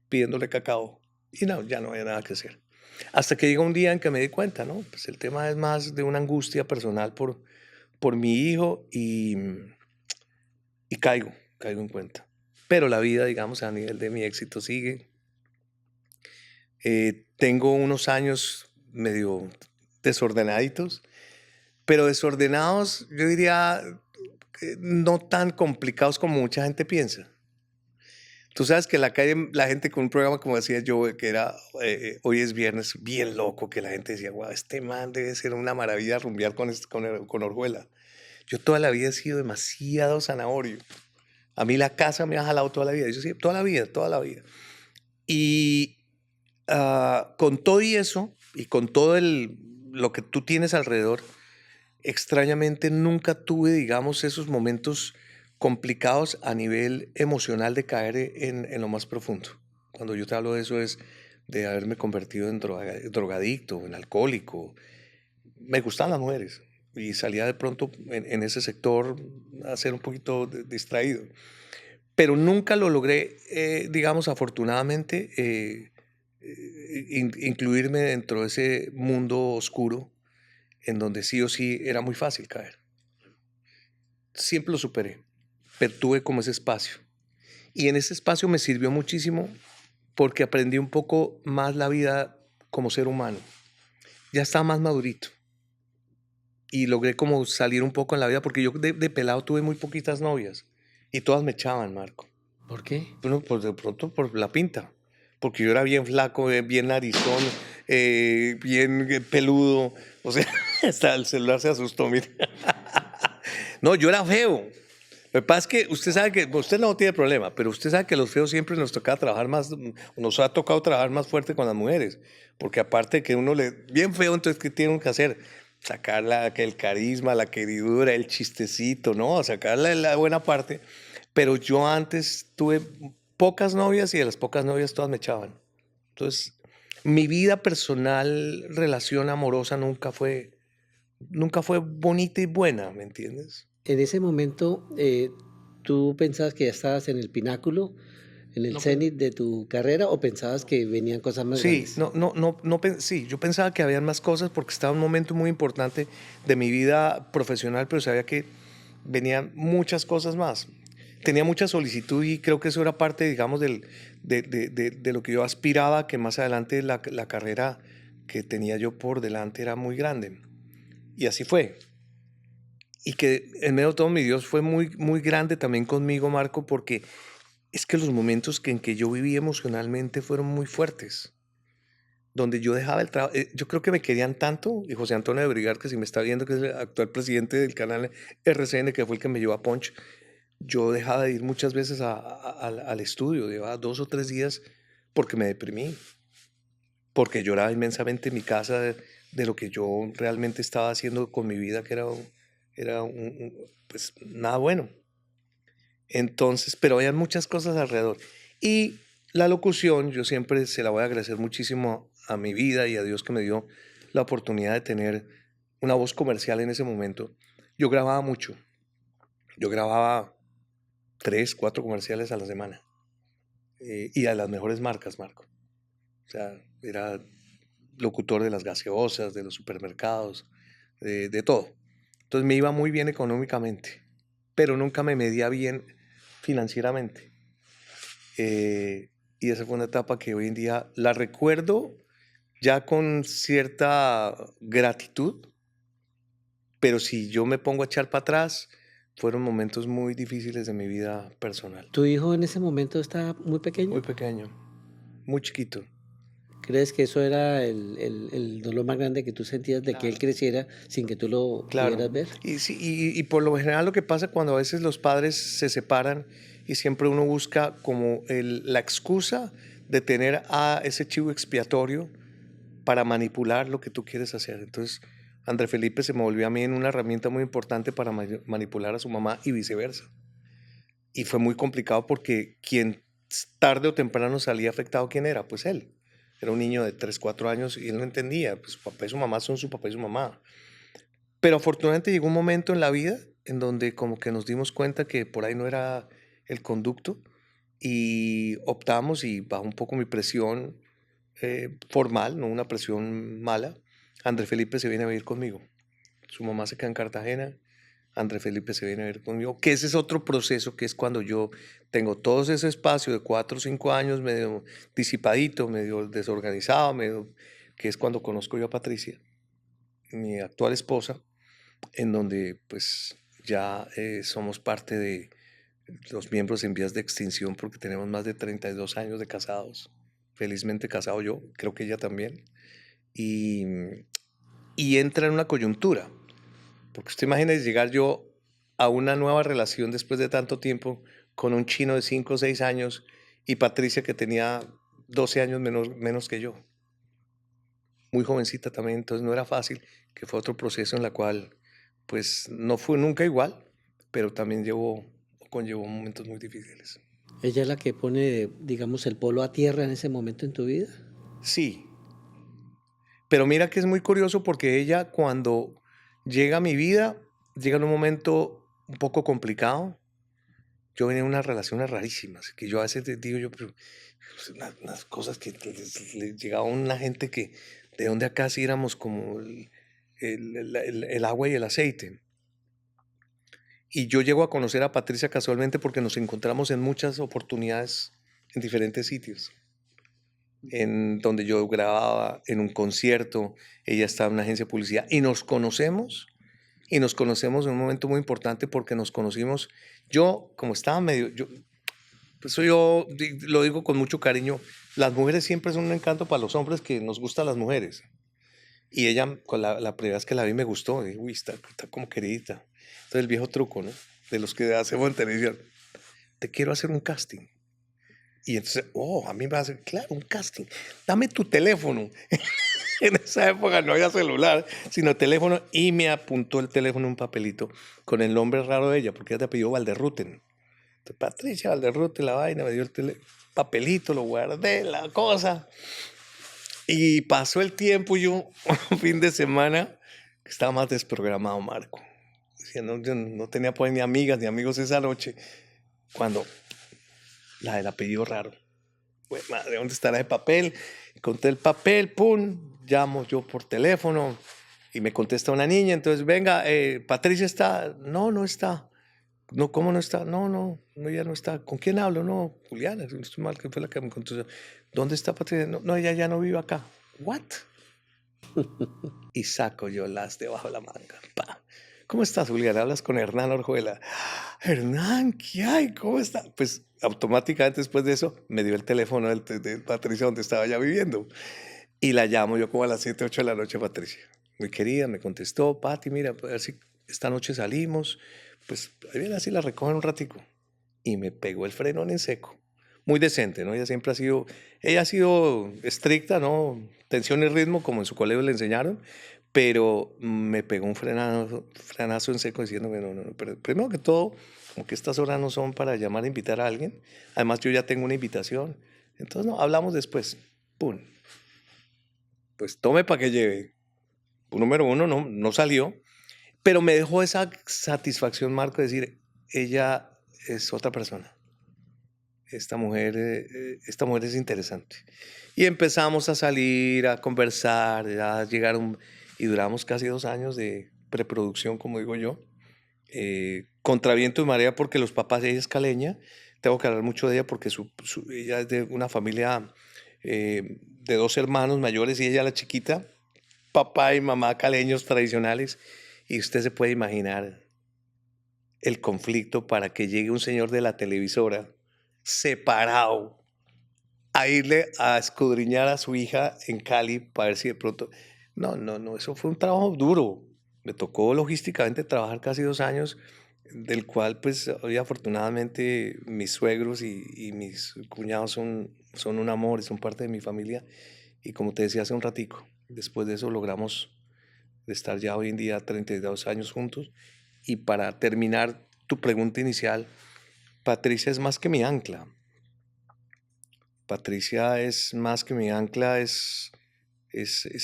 pidiéndole cacao. Y no, ya no había nada que hacer. Hasta que llega un día en que me di cuenta, ¿no? Pues el tema es más de una angustia personal por mi hijo y caigo en cuenta. Pero la vida, digamos, a nivel de mi éxito sigue. Tengo unos años medio desordenaditos, pero desordenados, yo diría, no tan complicados como mucha gente piensa. Tú sabes que en la calle la gente con un programa, como decía yo, que era Hoy es Viernes, bien loco, que la gente decía, wow, este man debe ser una maravilla rumbear con Orjuela. Yo toda la vida he sido demasiado zanahorio. A mí la casa me ha jalado toda la vida. Yo sí, toda la vida, toda la vida. Y con todo y eso, y con todo lo que tú tienes alrededor, extrañamente nunca tuve, digamos, esos momentos complicados a nivel emocional de caer en lo más profundo. Cuando yo te hablo de eso es de haberme convertido en drogadicto, en alcohólico. Me gustaban las mujeres y salía de pronto en ese sector a ser un poquito distraído. Pero nunca lo logré, digamos, afortunadamente, incluirme dentro de ese mundo oscuro en donde sí o sí era muy fácil caer. Siempre lo superé, pero tuve como ese espacio. Y en ese espacio me sirvió muchísimo porque aprendí un poco más la vida como ser humano. Ya estaba más madurito y logré como salir un poco en la vida porque yo de pelado tuve muy poquitas novias y todas me echaban, Marco. ¿Por qué? Bueno, pues de pronto por la pinta, porque yo era bien flaco, bien narizón, bien peludo, o sea, hasta el celular se asustó, mire. No, yo era feo. Lo que pasa es que usted sabe que usted no tiene problema, pero usted sabe que los feos siempre nos toca trabajar más, nos ha tocado trabajar más fuerte con las mujeres, porque aparte de que uno le bien feo, entonces ¿qué tienen que hacer? Sacar el carisma, la queridura, el chistecito, ¿no? Sacarle la buena parte. Pero yo antes tuve pocas novias y de las pocas novias todas me echaban. Entonces, mi vida personal, relación amorosa nunca fue bonita y buena, ¿me entiendes? En ese momento, ¿tú pensabas que ya estabas en el pináculo, en el No, cenit de tu carrera, o pensabas que venían cosas más sí, grandes? sí, yo pensaba que había más cosas porque estaba en un momento muy importante de mi vida profesional, pero sabía que venían muchas cosas más. Tenía mucha solicitud y creo que eso era parte, digamos, de lo que yo aspiraba, que más adelante la carrera que tenía yo por delante era muy grande. Y así fue. Y que en medio de todo mi Dios fue muy, muy grande también conmigo, Marco, porque es que los momentos en que yo viví emocionalmente fueron muy fuertes, donde yo dejaba el trabajo. Yo creo que me querían tanto, y José Antonio de Brigar, que si me está viendo, que es el actual presidente del canal RCN, que fue el que me llevó a Punch, yo dejaba de ir muchas veces al estudio, llevaba 2 o 3 días porque me deprimí, porque lloraba inmensamente en mi casa de lo que yo realmente estaba haciendo con mi vida, que pues nada bueno. Entonces, pero había muchas cosas alrededor. Y la locución, yo siempre se la voy a agradecer muchísimo a mi vida y a Dios que me dio la oportunidad de tener una voz comercial en ese momento. Yo grababa mucho. Yo grababa 3, 4 comerciales a la semana. Y a las mejores marcas, Marco. O sea, era locutor de las gaseosas, de los supermercados, de todo. Entonces me iba muy bien económicamente, pero nunca me medía bien financieramente. Y esa fue una etapa que hoy en día la recuerdo ya con cierta gratitud, pero si yo me pongo a echar para atrás, fueron momentos muy difíciles de mi vida personal. ¿Tu hijo en ese momento estaba muy Muy pequeño? pequeño, muy chiquito. ¿Crees que eso era el dolor más grande que tú sentías de que él Claro. creciera sin que tú lo Claro. pudieras ver? Y, sí, y por lo general lo que pasa cuando a veces los padres se separan y siempre uno busca como la excusa de tener a ese chivo expiatorio para manipular lo que tú quieres hacer. Entonces, André Felipe se me volvió a mí en una herramienta muy importante para manipular a su mamá y viceversa. Y fue muy complicado porque quien tarde o temprano salía afectado, ¿quién era? Pues él. Era un niño de 3, 4 años y él no entendía. Pues su papá y su mamá son su papá y su mamá. Pero afortunadamente llegó un momento en la vida en donde como que nos dimos cuenta que por ahí no era el conducto y optamos, y bajo un poco mi presión formal, no una presión mala, André Felipe se viene a vivir conmigo. Su mamá se queda en Cartagena, André Felipe se viene a vivir conmigo, que ese es otro proceso, que es cuando yo tengo todo ese espacio de 4 o 5 años medio disipadito, medio desorganizado, medio, que es cuando conozco yo a Patricia, mi actual esposa, en donde pues ya somos parte de los miembros en vías de extinción porque tenemos más de 32 años de casados. Felizmente casado yo, creo que ella también. Y, y entra en una coyuntura, porque usted imagina llegar yo a una nueva relación después de tanto tiempo con un chino de 5 o 6 años y Patricia que tenía 12 años menos que yo. Muy jovencita también, entonces no era fácil, que fue otro proceso en la cual pues no fue nunca igual, pero también conllevó momentos muy difíciles. Ella es la que pone, digamos, el polo a tierra en ese momento en tu vida. Sí, pero mira que es muy curioso porque ella cuando llega a mi vida, llega en un momento un poco complicado. Yo venía de unas relaciones rarísimas, que yo a veces digo yo, pero pues, unas cosas que le llegaba a una gente que de donde acá sí éramos como el agua y el aceite. Y yo llego a conocer a Patricia casualmente porque nos encontramos en muchas oportunidades en diferentes sitios. En donde yo grababa, en un concierto, ella estaba en una agencia de publicidad y nos conocemos en un momento muy importante porque nos conocimos, yo como estaba medio, eso lo digo con mucho cariño, las mujeres siempre son un encanto para los hombres que nos gustan las mujeres. Y ella, con la primera vez que la vi me gustó, dije, uy, está como queridita. Entonces el viejo truco, ¿no? De los que hacemos en televisión, te quiero hacer un casting. Y entonces, a mí me va a hacer, claro, un casting. Dame tu teléfono. En esa época no había celular, sino teléfono. Y me apuntó el teléfono en un papelito con el nombre raro de ella, porque ella te pidió Valderruten. Entonces, Patricia Valderruten, la vaina, me dio el papelito, lo guardé, la cosa. Y pasó el tiempo y yo, un fin de semana, estaba más desprogramado, Marco. Yo no tenía pues ni amigas ni amigos esa noche, cuando la del apellido raro. Pues madre, ¿dónde estará el papel? Encontré el papel, pum, llamo yo por teléfono y me contesta una niña, entonces, venga, Patricia está, no, no está. No, ¿cómo no está? No, no, no, ya no está. ¿Con quién hablo? No, Juliana, si no estoy mal, que fue la que me contestó. ¿Dónde está Patricia? No, no, ella ya no vive acá. ¿What? Y saco yo las debajo de la manga. Pa. ¿Cómo estás, Julián? Hablas con Hernán Orjuela. Hernán, ¿qué hay? ¿Cómo está? Pues automáticamente después de eso me dio el teléfono de Patricia donde estaba ya viviendo. Y la llamo yo como a las 7, 8 de la noche, Patricia. Muy querida, me contestó, Pati, mira, pues, a ver si esta noche salimos. Pues ahí viene así, la recogen un ratico. Y me pegó el frenón en seco. Muy decente, ¿no? Ella ha sido estricta, ¿no? Tensión y ritmo, como en su colegio le enseñaron, pero me pegó un frenazo en seco diciéndome, no, no, no, pero primero que todo, como que estas horas no son para llamar a invitar a alguien. Además, yo ya tengo una invitación. Entonces, no, hablamos después. Pum. Pues tome para que lleve. Número uno, no salió, pero me dejó esa satisfacción, Marco, de decir, ella es otra persona. Esta mujer es interesante. Y empezamos a salir, a conversar, y duramos casi 2 años de preproducción, como digo yo, contra viento y marea, porque los papás, ella es caleña, tengo que hablar mucho de ella porque ella es de una familia de 2 hermanos mayores y ella la chiquita, papá y mamá caleños tradicionales, y usted se puede imaginar el conflicto para que llegue un señor de la televisora separado a irle a escudriñar a su hija en Cali para ver si de pronto... No, no, no, eso fue un trabajo duro. Me tocó logísticamente trabajar casi 2 años, del cual pues hoy afortunadamente mis suegros y mis cuñados son un amor, son parte de mi familia. Y como te decía hace un ratico, Después de eso logramos estar ya hoy en día 32 años juntos. Y para terminar tu pregunta inicial, Patricia es más que mi ancla. Patricia es más que mi ancla, es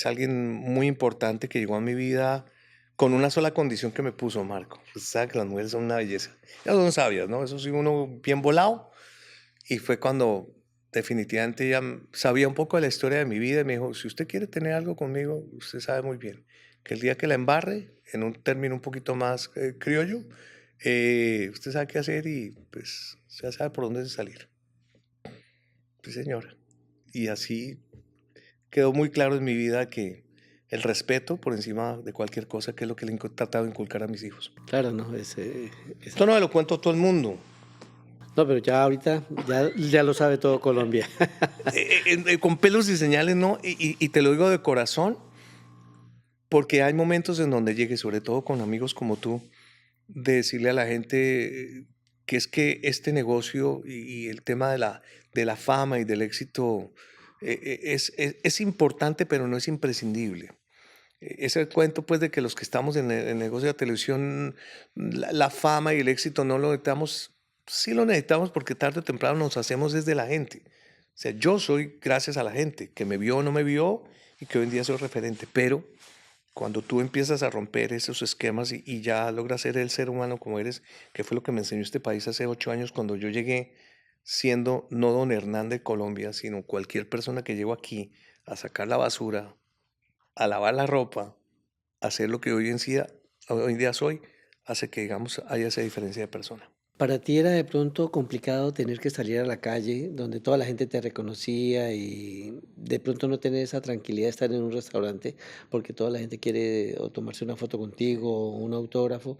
alguien muy importante que llegó a mi vida con una sola condición que me puso, Marco. Usted sabe que las mujeres son una belleza. Ellas son sabias, ¿no? Eso sí, uno bien volado. Y fue cuando definitivamente ella sabía un poco de la historia de mi vida y me dijo, si usted quiere tener algo conmigo, usted sabe muy bien que el día que la embarre, en un término un poquito más criollo, usted sabe qué hacer y pues ya sabe por dónde salir. Sí, señora. Y así quedó muy claro en mi vida que el respeto por encima de cualquier cosa, que es lo que le he tratado de inculcar a mis hijos. Claro, no, Esto no me lo cuento a todo el mundo. no, pero ya ahorita ya lo sabe todo Colombia. Con pelos y señales, ¿no? Y te lo digo de corazón, porque hay momentos en donde llegue, sobre todo con amigos como tú, de decirle a la gente que es que este negocio y el tema de la fama y del éxito es importante, pero no es imprescindible. Ese cuento, pues, de que los que estamos en el negocio de la televisión, la fama y el éxito no lo necesitamos, sí lo necesitamos porque tarde o temprano nos hacemos desde la gente. O sea, yo soy gracias a la gente, que me vio o no me vio y que hoy en día soy referente, pero cuando tú empiezas a romper esos esquemas y ya logras ser el ser humano como eres, que fue lo que me enseñó este país hace 8 años cuando yo llegué siendo no don Hernán de Colombia, sino cualquier persona que llegó aquí a sacar la basura, a lavar la ropa, a hacer lo que hoy en día soy, hace que, digamos, haya esa diferencia de persona. ¿Para ti era de pronto complicado tener que salir a la calle donde toda la gente te reconocía y de pronto no tener esa tranquilidad de estar en un restaurante porque toda la gente quiere o tomarse una foto contigo o un autógrafo?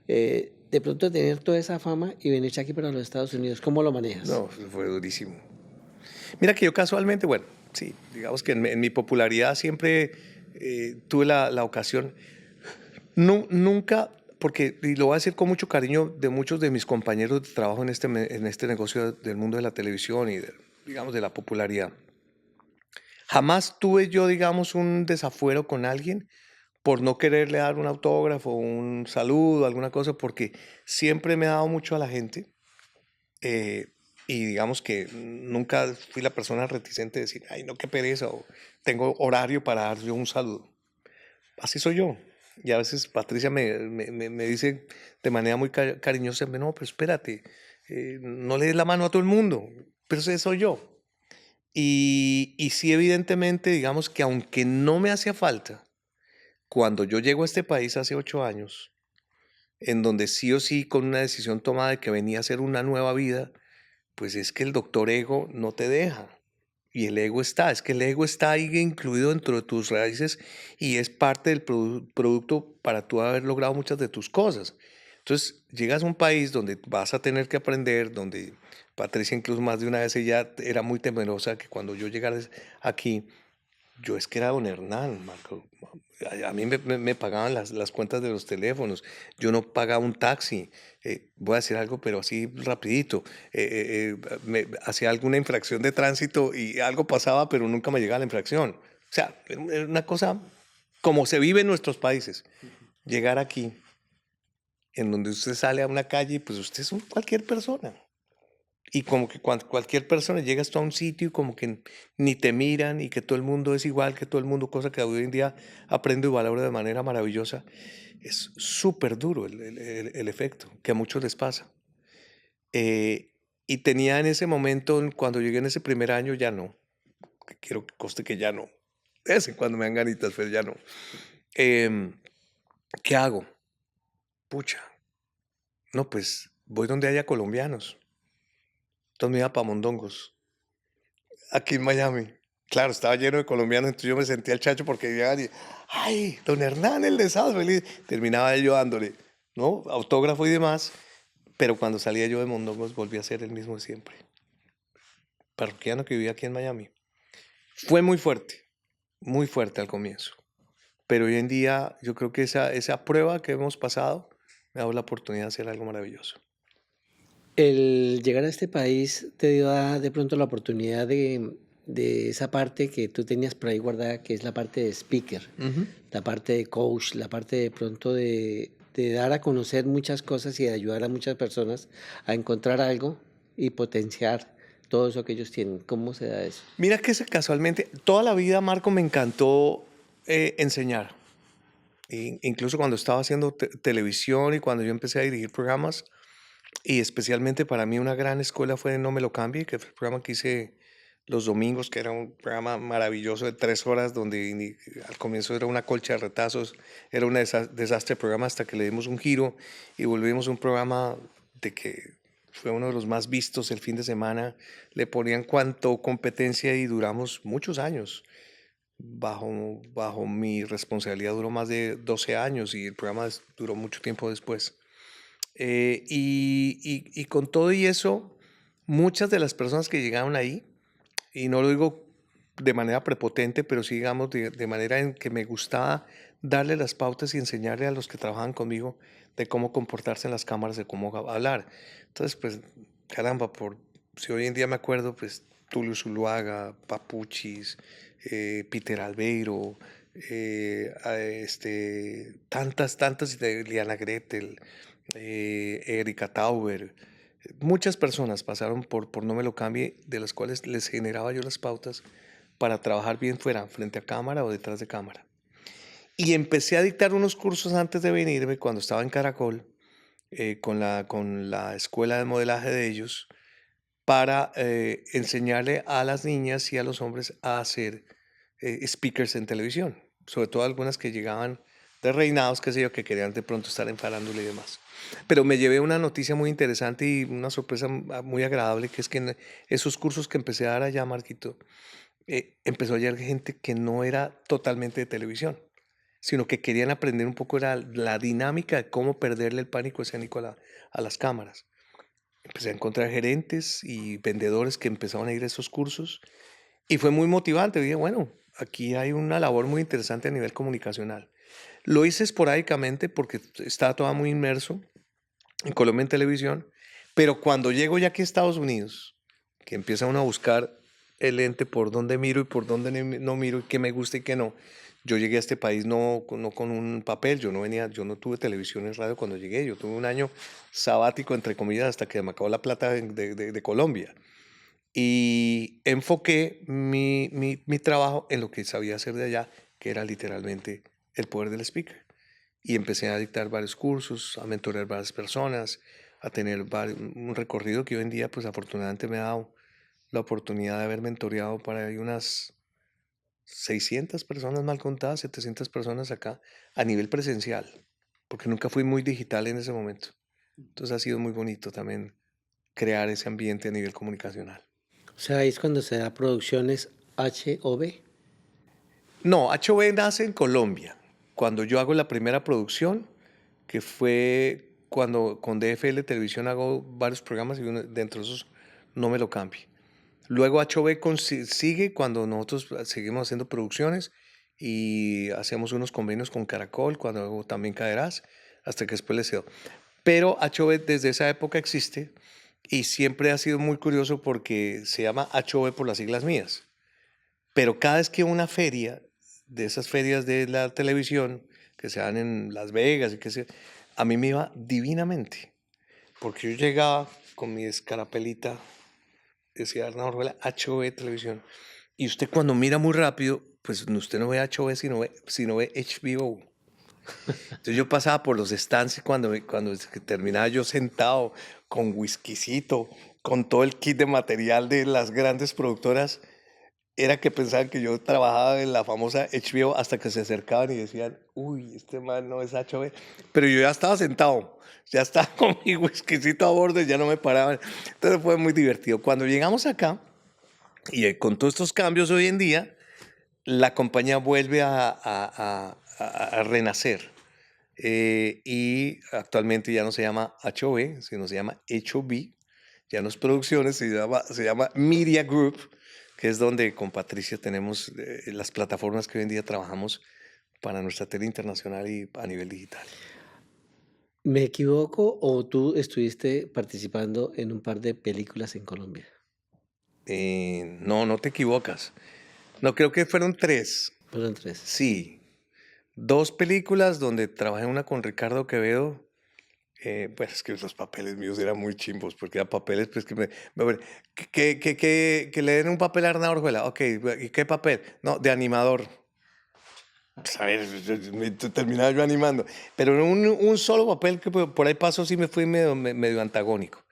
De pronto tener toda esa fama y venirse aquí para los Estados Unidos, ¿cómo lo manejas? No, fue durísimo. Mira que yo casualmente, bueno, sí, digamos que en mi popularidad siempre tuve la ocasión. Nunca, porque, y lo voy a decir con mucho cariño de muchos de mis compañeros de trabajo en este negocio del mundo de la televisión y, digamos, de la popularidad. Jamás tuve yo, digamos, un desafuero con alguien por no quererle dar un autógrafo, un saludo, alguna cosa, porque siempre me he dado mucho a la gente. eh, y digamos que nunca fui la persona reticente de decir, ay, no, qué pereza, o tengo horario para dar yo un saludo. Así soy yo. Y a veces Patricia me dice de manera muy cariñosa, no, pero espérate, no le des la mano a todo el mundo, pero ese soy yo. Y sí, evidentemente, digamos que aunque no me hacía falta, cuando yo llego a este país hace 8 años, en donde sí o sí con una decisión tomada de que venía a hacer una nueva vida, pues es que el doctor ego no te deja. Y el ego es que el ego está ahí incluido dentro de tus raíces y es parte del producto para tú haber logrado muchas de tus cosas. Entonces, llegas a un país donde vas a tener que aprender, donde Patricia incluso más de una vez ella era muy temerosa que cuando yo llegara aquí, yo es que era don Hernán, Marco. A mí me pagaban las cuentas de los teléfonos. Yo no pagaba un taxi. Voy a decir algo, pero así rapidito. Me hacía alguna infracción de tránsito y algo pasaba, pero nunca me llegaba la infracción. O sea, era una cosa como se vive en nuestros países. Llegar aquí, en donde usted sale a una calle, pues usted es cualquier persona. Y como que cuando cualquier persona llegas tú a un sitio y como que ni te miran y que todo el mundo es igual que todo el mundo, cosa que hoy en día aprendo y valoro de manera maravillosa, es súper duro el efecto que a muchos les pasa. Y tenía en ese momento, cuando llegué en ese primer año, ya no. Que quiero que conste que ya no. De vez en cuando me dan ganitas, pero ya no. Em, ¿Qué hago? Pucha, no, pues voy donde haya colombianos. Entonces me iba para Mondongos. Aquí en Miami. Claro, estaba lleno de colombianos, entonces yo me sentía el chacho porque llegaban y, ay, don Hernán, el de Sábado Feliz. Terminaba yo dándole, ¿no? Autógrafo y demás, pero cuando salía yo de Mondongos volví a ser el mismo de siempre. Parroquiano que vivía aquí en Miami. Fue muy fuerte al comienzo. Pero hoy en día yo creo que esa prueba que hemos pasado me ha dado la oportunidad de hacer algo maravilloso. El llegar a este país te dio de pronto la oportunidad de esa parte que tú tenías por ahí guardada, que es la parte de speaker, la parte de coach, la parte de pronto de dar a conocer muchas cosas y de ayudar a muchas personas a encontrar algo y potenciar todo eso que ellos tienen. ¿Cómo se da eso? Mira que casualmente, toda la vida, Marco, me encantó enseñar. Incluso cuando estaba haciendo televisión y cuando yo empecé a dirigir programas, y especialmente para mí una gran escuela fue No Me Lo Cambie, que fue el programa que hice los domingos, que era un programa maravilloso de 3 horas, donde al comienzo era una colcha de retazos, era un desastre de programa hasta que le dimos un giro y volvimos un programa de que fue uno de los más vistos el fin de semana. Le ponían cuanto competencia y duramos muchos años. Bajo mi responsabilidad duró más de 12 años y el programa duró mucho tiempo después. Y con todo y eso, muchas de las personas que llegaron ahí, y no lo digo de manera prepotente, pero sí digamos de manera en que me gustaba darle las pautas y enseñarle a los que trabajaban conmigo de cómo comportarse en las cámaras, de cómo hablar. Entonces, pues, caramba, si hoy en día me acuerdo, pues, Tulio Zuluaga, Papuchis, Peter Albeiro, tantas, de Liana Gretel, Erika Tauber, muchas personas pasaron por No Me Lo Cambie, de las cuales les generaba yo las pautas para trabajar bien fuera, frente a cámara o detrás de cámara. Y empecé a dictar unos cursos antes de venirme, cuando estaba en Caracol, con la escuela de modelaje de ellos, para enseñarle a las niñas y a los hombres a hacer speakers en televisión, sobre todo algunas que llegaban de reinados, qué sé yo, que querían de pronto estar en farándula y demás. Pero me llevé una noticia muy interesante y una sorpresa muy agradable, que es que en esos cursos que empecé a dar allá, Marquito, empezó a llegar gente que no era totalmente de televisión, sino que querían aprender un poco la dinámica de cómo perderle el pánico escénico a las cámaras. Empecé a encontrar gerentes y vendedores que empezaron a ir a esos cursos y fue muy motivante. Dije, bueno, aquí hay una labor muy interesante a nivel comunicacional. Lo hice esporádicamente porque estaba todo muy inmerso en Colombia en televisión, pero cuando llego ya aquí a Estados Unidos, que empieza uno a buscar el ente por dónde miro y por dónde no miro y qué me gusta y qué no. Yo llegué a este país no con un papel, yo no tuve televisión y radio cuando llegué, yo tuve un año sabático, entre comillas, hasta que me acabó la plata de Colombia. Y enfoqué mi trabajo en lo que sabía hacer de allá, que era literalmente el poder del speaker. Y empecé a dictar varios cursos, a mentorear varias personas, a tener un recorrido que hoy en día, pues afortunadamente me ha dado la oportunidad de haber mentoreado para ahí unas 600 personas mal contadas, 700 personas acá a nivel presencial, porque nunca fui muy digital en ese momento. Entonces ha sido muy bonito también crear ese ambiente a nivel comunicacional. O sea, ahí es cuando se da producciones HOV. No, HOV nace en Colombia. Cuando yo hago la primera producción, que fue cuando con DFL Televisión hago varios programas y dentro de esos No Me Lo Cambie. Luego HOV sigue cuando nosotros seguimos haciendo producciones y hacemos unos convenios con Caracol, cuando hago también Caderás, hasta que después les cedo. Pero HOV desde esa época existe y siempre ha sido muy curioso porque se llama HOV por las siglas mías. Pero cada vez que una feria, de esas ferias de la televisión, que se dan en Las Vegas y a mí me iba divinamente. Porque yo llegaba con mi escarapelita, decía Arnaldo Orjuela, HOV Televisión. Y usted cuando mira muy rápido, pues usted no ve HOV, sino ve HBO. Entonces yo pasaba por los stands y cuando terminaba yo sentado con whiskycito, con todo el kit de material de las grandes productoras, era que pensaban que yo trabajaba en la famosa HBO hasta que se acercaban y decían, uy, este man no es HB. Pero yo ya estaba sentado, ya estaba con mi whiskycito a bordo y ya no me paraban. Entonces fue muy divertido. Cuando llegamos acá, y con todos estos cambios hoy en día, la compañía vuelve a renacer. Y actualmente ya no se llama HOV, sino se llama HOB. Ya no es producciones, se llama Media Group, que es donde con Patricia tenemos las plataformas que hoy en día trabajamos para nuestra tele internacional y a nivel digital. ¿Me equivoco o tú estuviste participando en un par de películas en Colombia? No, no te equivocas. No, creo que fueron 3. Fueron 3. Sí. 2 películas donde trabajé, una con Ricardo Quevedo. Pues es que los papeles míos eran muy chimbos, porque eran papeles pues que le den un papel a Arnaldo Orjuela. Ok, ¿y qué papel? No, de animador. Pues, a ver, terminaba yo animando. Pero en un solo papel que por ahí pasó, sí me fui medio antagónico.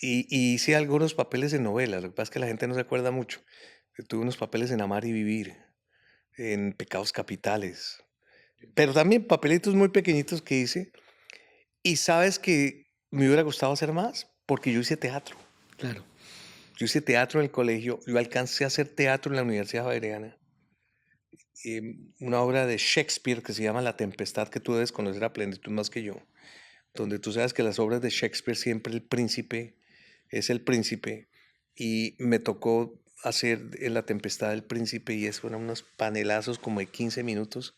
Y hice algunos papeles en novelas, lo que pasa es que la gente no se acuerda mucho. Tuve unos papeles en Amar y Vivir, en Pecados Capitales, pero también papelitos muy pequeñitos que hice. Y sabes que me hubiera gustado hacer más, porque yo hice teatro. Claro. Yo hice teatro en el colegio, yo alcancé a hacer teatro en la Universidad Javeriana. Una obra de Shakespeare que se llama La Tempestad, que tú debes conocer a plenitud más que yo, donde tú sabes que las obras de Shakespeare siempre el príncipe es el príncipe, y me tocó hacer en La Tempestad del Príncipe, y eso eran unos panelazos como de 15 minutos,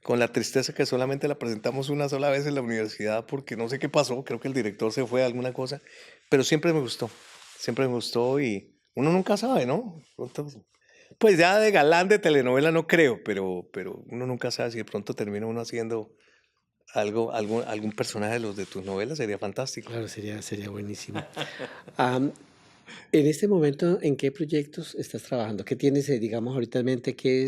con la tristeza que solamente la presentamos una sola vez en la universidad porque no sé qué pasó, creo que el director se fue a alguna cosa, pero siempre me gustó y uno nunca sabe, ¿no? Pues ya de galán de telenovela no creo, pero uno nunca sabe si de pronto termina uno haciendo algún personaje de los de tus novelas, sería fantástico. Claro, sería buenísimo. Am, en este momento, ¿en qué proyectos estás trabajando? ¿Qué tienes, digamos, ahorita en mente? ¿Qué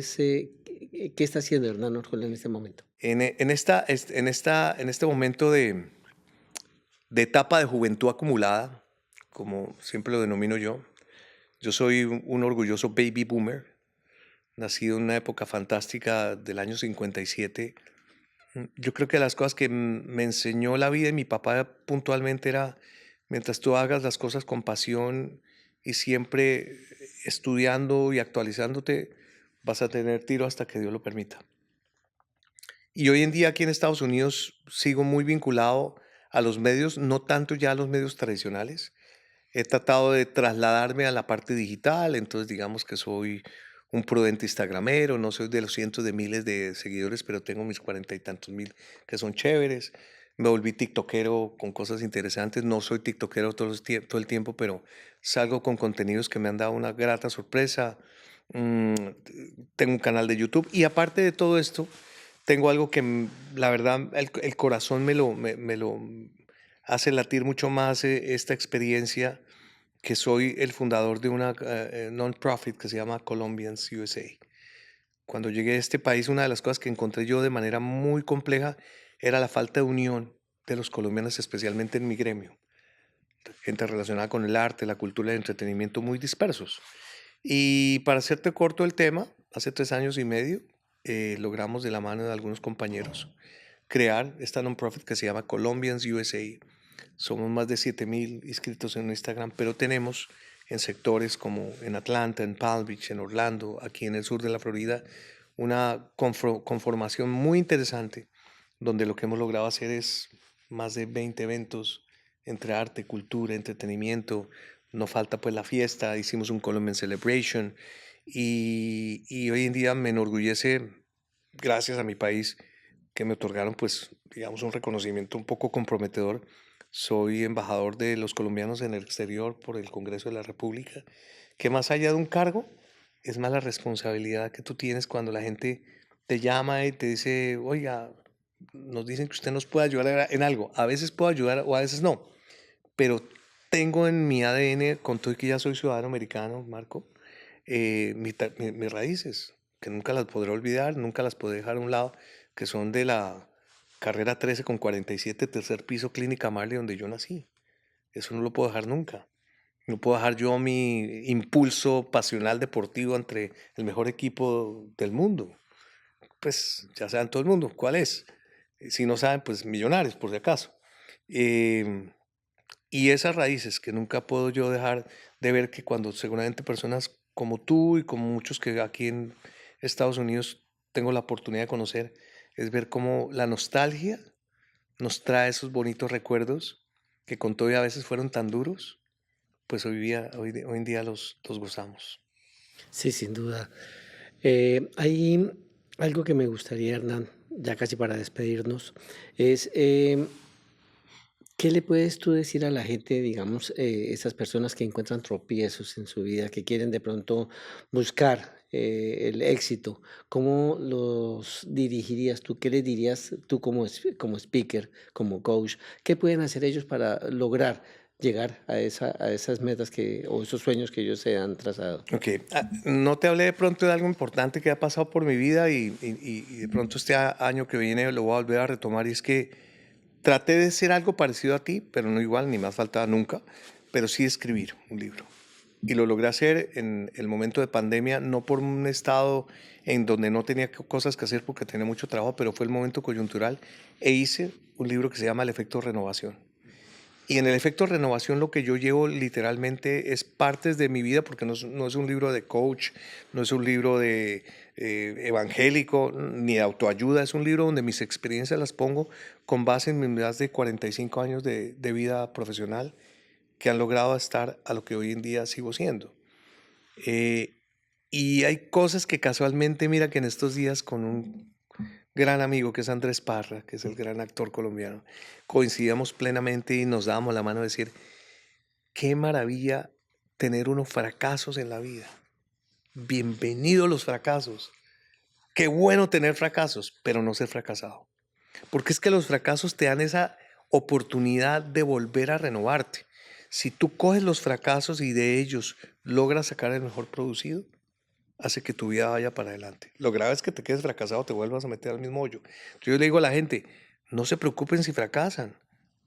está haciendo Hernán Orjuela en este momento? En este momento de etapa de juventud acumulada, como siempre lo denomino yo soy un orgulloso baby boomer, nacido en una época fantástica del año 57. Yo creo que las cosas que me enseñó la vida y mi papá puntualmente era, mientras tú hagas las cosas con pasión y siempre estudiando y actualizándote, vas a tener tiro hasta que Dios lo permita. Y hoy en día aquí en Estados Unidos sigo muy vinculado a los medios, no tanto ya a los medios tradicionales. He tratado de trasladarme a la parte digital, entonces digamos que soy un prudente instagramero, no soy de los cientos de miles de seguidores, pero tengo mis 40 y tantos mil que son chéveres. Me volví tiktokero con cosas interesantes, no soy tiktokero todo el tiempo, pero salgo con contenidos que me han dado una grata sorpresa. Mm, Tengo un canal de YouTube y aparte de todo esto, tengo algo que la verdad el corazón me lo hace latir mucho más, esta experiencia, que soy el fundador de una non-profit que se llama Colombians USA. Cuando llegué a este país, una de las cosas que encontré yo de manera muy compleja era la falta de unión de los colombianos, especialmente en mi gremio. Gente relacionada con el arte, la cultura y el entretenimiento muy dispersos. Y para hacerte corto el tema, hace 3 años y medio logramos de la mano de algunos compañeros crear esta non-profit que se llama Colombians USA. Somos más de 7,000 inscritos en Instagram, pero tenemos en sectores como en Atlanta, en Palm Beach, en Orlando, aquí en el sur de la Florida, una conformación muy interesante, donde lo que hemos logrado hacer es más de 20 eventos entre arte, cultura, entretenimiento. No falta pues la fiesta, hicimos un Colombian Celebration, y hoy en día me enorgullece, gracias a mi país, que me otorgaron pues digamos un reconocimiento un poco comprometedor. Soy embajador de los colombianos en el exterior por el Congreso de la República, que más allá de un cargo, es más la responsabilidad que tú tienes cuando la gente te llama y te dice, oiga, nos dicen que usted nos puede ayudar en algo. A veces puedo ayudar o a veces no, pero tengo en mi ADN, con todo y que ya soy ciudadano americano, Marco, mis raíces, que nunca las podré olvidar, nunca las podré dejar a un lado, que son de la carrera 13 con 47, tercer piso, Clínica Marley, donde yo nací. Eso no lo puedo dejar nunca. No puedo dejar yo mi impulso pasional deportivo entre el mejor equipo del mundo. Pues ya saben todo el mundo cuál es. Si no saben, pues Millonarios, por si acaso. Em, y esas raíces que nunca puedo yo dejar de ver, que cuando seguramente personas como tú y como muchos que aquí en Estados Unidos tengo la oportunidad de conocer, es ver cómo la nostalgia nos trae esos bonitos recuerdos que con todo y a veces fueron tan duros, pues hoy en día los gozamos. Sí, sin duda. Hay algo que me gustaría, Hernán, ya casi para despedirnos, es ¿Qué le puedes tú decir a la gente, digamos, esas personas que encuentran tropiezos en su vida, que quieren de pronto buscar el éxito? ¿Cómo los dirigirías tú? ¿Qué les dirías tú como, como speaker, como coach? ¿Qué pueden hacer ellos para lograr llegar a, a esas metas que, o esos sueños que ellos se han trazado? Ok, no te hablé de pronto de algo importante que ha pasado por mi vida y de pronto este año que viene lo voy a volver a retomar y es que traté de ser algo parecido a ti, pero no igual, ni más faltaba nunca, pero sí escribir un libro. Y lo logré hacer en el momento de pandemia, no por un estado en donde no tenía cosas que hacer porque tenía mucho trabajo, pero fue el momento coyuntural e hice un libro que se llama El efecto renovación. Y en el efecto renovación lo que yo llevo literalmente es partes de mi vida, porque no es un libro de coach, no es un libro de evangélico, ni de autoayuda, es un libro donde mis experiencias las pongo con base en mis más de 45 años de vida profesional que han logrado estar a lo que hoy en día sigo siendo. Eh, y hay cosas que casualmente, mira que en estos días con un gran amigo que es Andrés Parra, que es el gran actor colombiano, coincidíamos plenamente y nos dábamos la mano a decir, qué maravilla tener unos fracasos en la vida. Bienvenidos los fracasos. Qué bueno tener fracasos, pero no ser fracasado. Porque es que los fracasos te dan esa oportunidad de volver a renovarte. Si tú coges los fracasos y de ellos logras sacar el mejor producido, hace que tu vida vaya para adelante. Lo grave es que te quedes fracasado, te vuelvas a meter al mismo hoyo. Entonces yo le digo a la gente, no se preocupen si fracasan.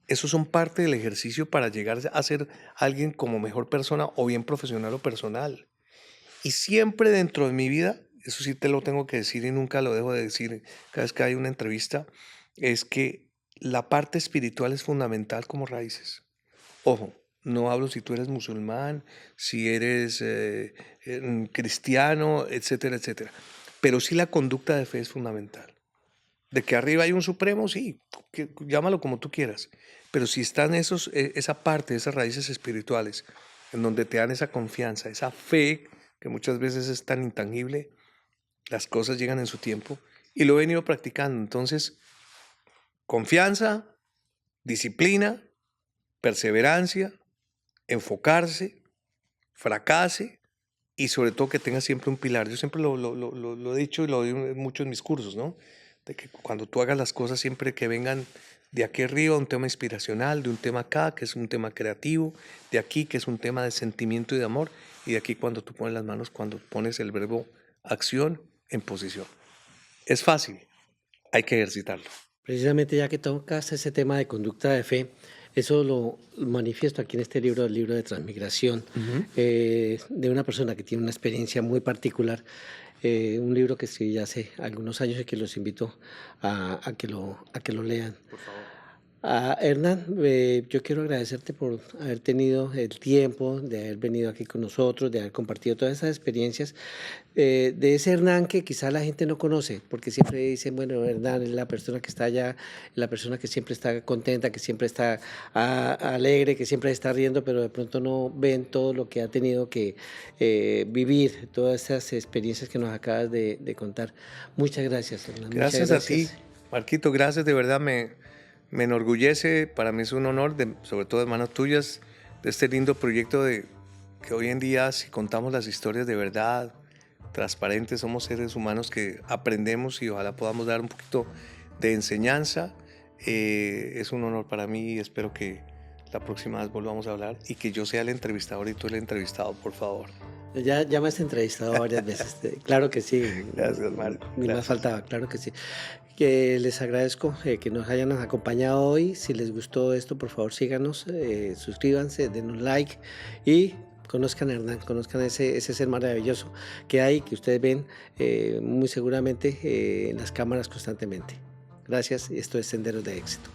Esos son parte del ejercicio para llegar a ser alguien como mejor persona o bien profesional o personal. Y siempre dentro de mi vida, eso sí te lo tengo que decir y nunca lo dejo de decir cada vez que hay una entrevista, es que la parte espiritual es fundamental como raíces. Ojo, no hablo si tú eres musulmán, si eres cristiano, etcétera, etcétera. Pero sí la conducta de fe es fundamental. De que arriba hay un supremo, sí, llámalo como tú quieras. Pero si están esa parte, esas raíces espirituales, en donde te dan esa confianza, esa fe, que muchas veces es tan intangible, las cosas llegan en su tiempo. Y lo he venido practicando. Entonces, confianza, disciplina, perseverancia, enfocarse, fracase y sobre todo que tenga siempre un pilar. Yo siempre lo he dicho y lo digo mucho en mis cursos, ¿no? De que cuando tú hagas las cosas siempre que vengan de aquí arriba, un tema inspiracional, de un tema acá, que es un tema creativo, de aquí, que es un tema de sentimiento y de amor, y de aquí cuando tú pones las manos, cuando pones el verbo acción en posición. Es fácil, hay que ejercitarlo. Precisamente ya que tocas ese tema de conducta de fe, eso lo manifiesto aquí en este libro, el libro de Transmigración, Ujú. de una persona que tiene una experiencia muy particular, un libro que escribí hace algunos años y que los invito a que lo lean. Por favor. Hernán, yo quiero agradecerte por haber tenido el tiempo de haber venido aquí con nosotros, de haber compartido todas esas experiencias, de ese Hernán que quizá la gente no conoce, porque siempre dicen, bueno, Hernán es la persona que está allá, la persona que siempre está contenta, que siempre está alegre, que siempre está riendo, pero de pronto no ven todo lo que ha tenido que vivir, todas esas experiencias que nos acabas de contar. Muchas gracias, Hernán. Muchas Gracias a ti, gracias. Marquito, gracias, de verdad me enorgullece, para mí es un honor, sobre todo de manos tuyas, de este lindo proyecto de que hoy en día si contamos las historias de verdad, transparentes, somos seres humanos que aprendemos y ojalá podamos dar un poquito de enseñanza. Es un honor para mí y espero que la próxima vez volvamos a hablar y que yo sea el entrevistador y tú el entrevistado, por favor. Ya me has entrevistado varias veces, claro que sí, Gracias, Marco. ni más Gracias. faltaba, claro que sí. Que les agradezco que nos hayan acompañado hoy. Si les gustó esto, por favor síganos, suscríbanse, denos like y conozcan a Hernán, conozcan ese ser maravilloso que hay, que ustedes ven muy seguramente en las cámaras constantemente. Gracias, y esto es Senderos de Éxito.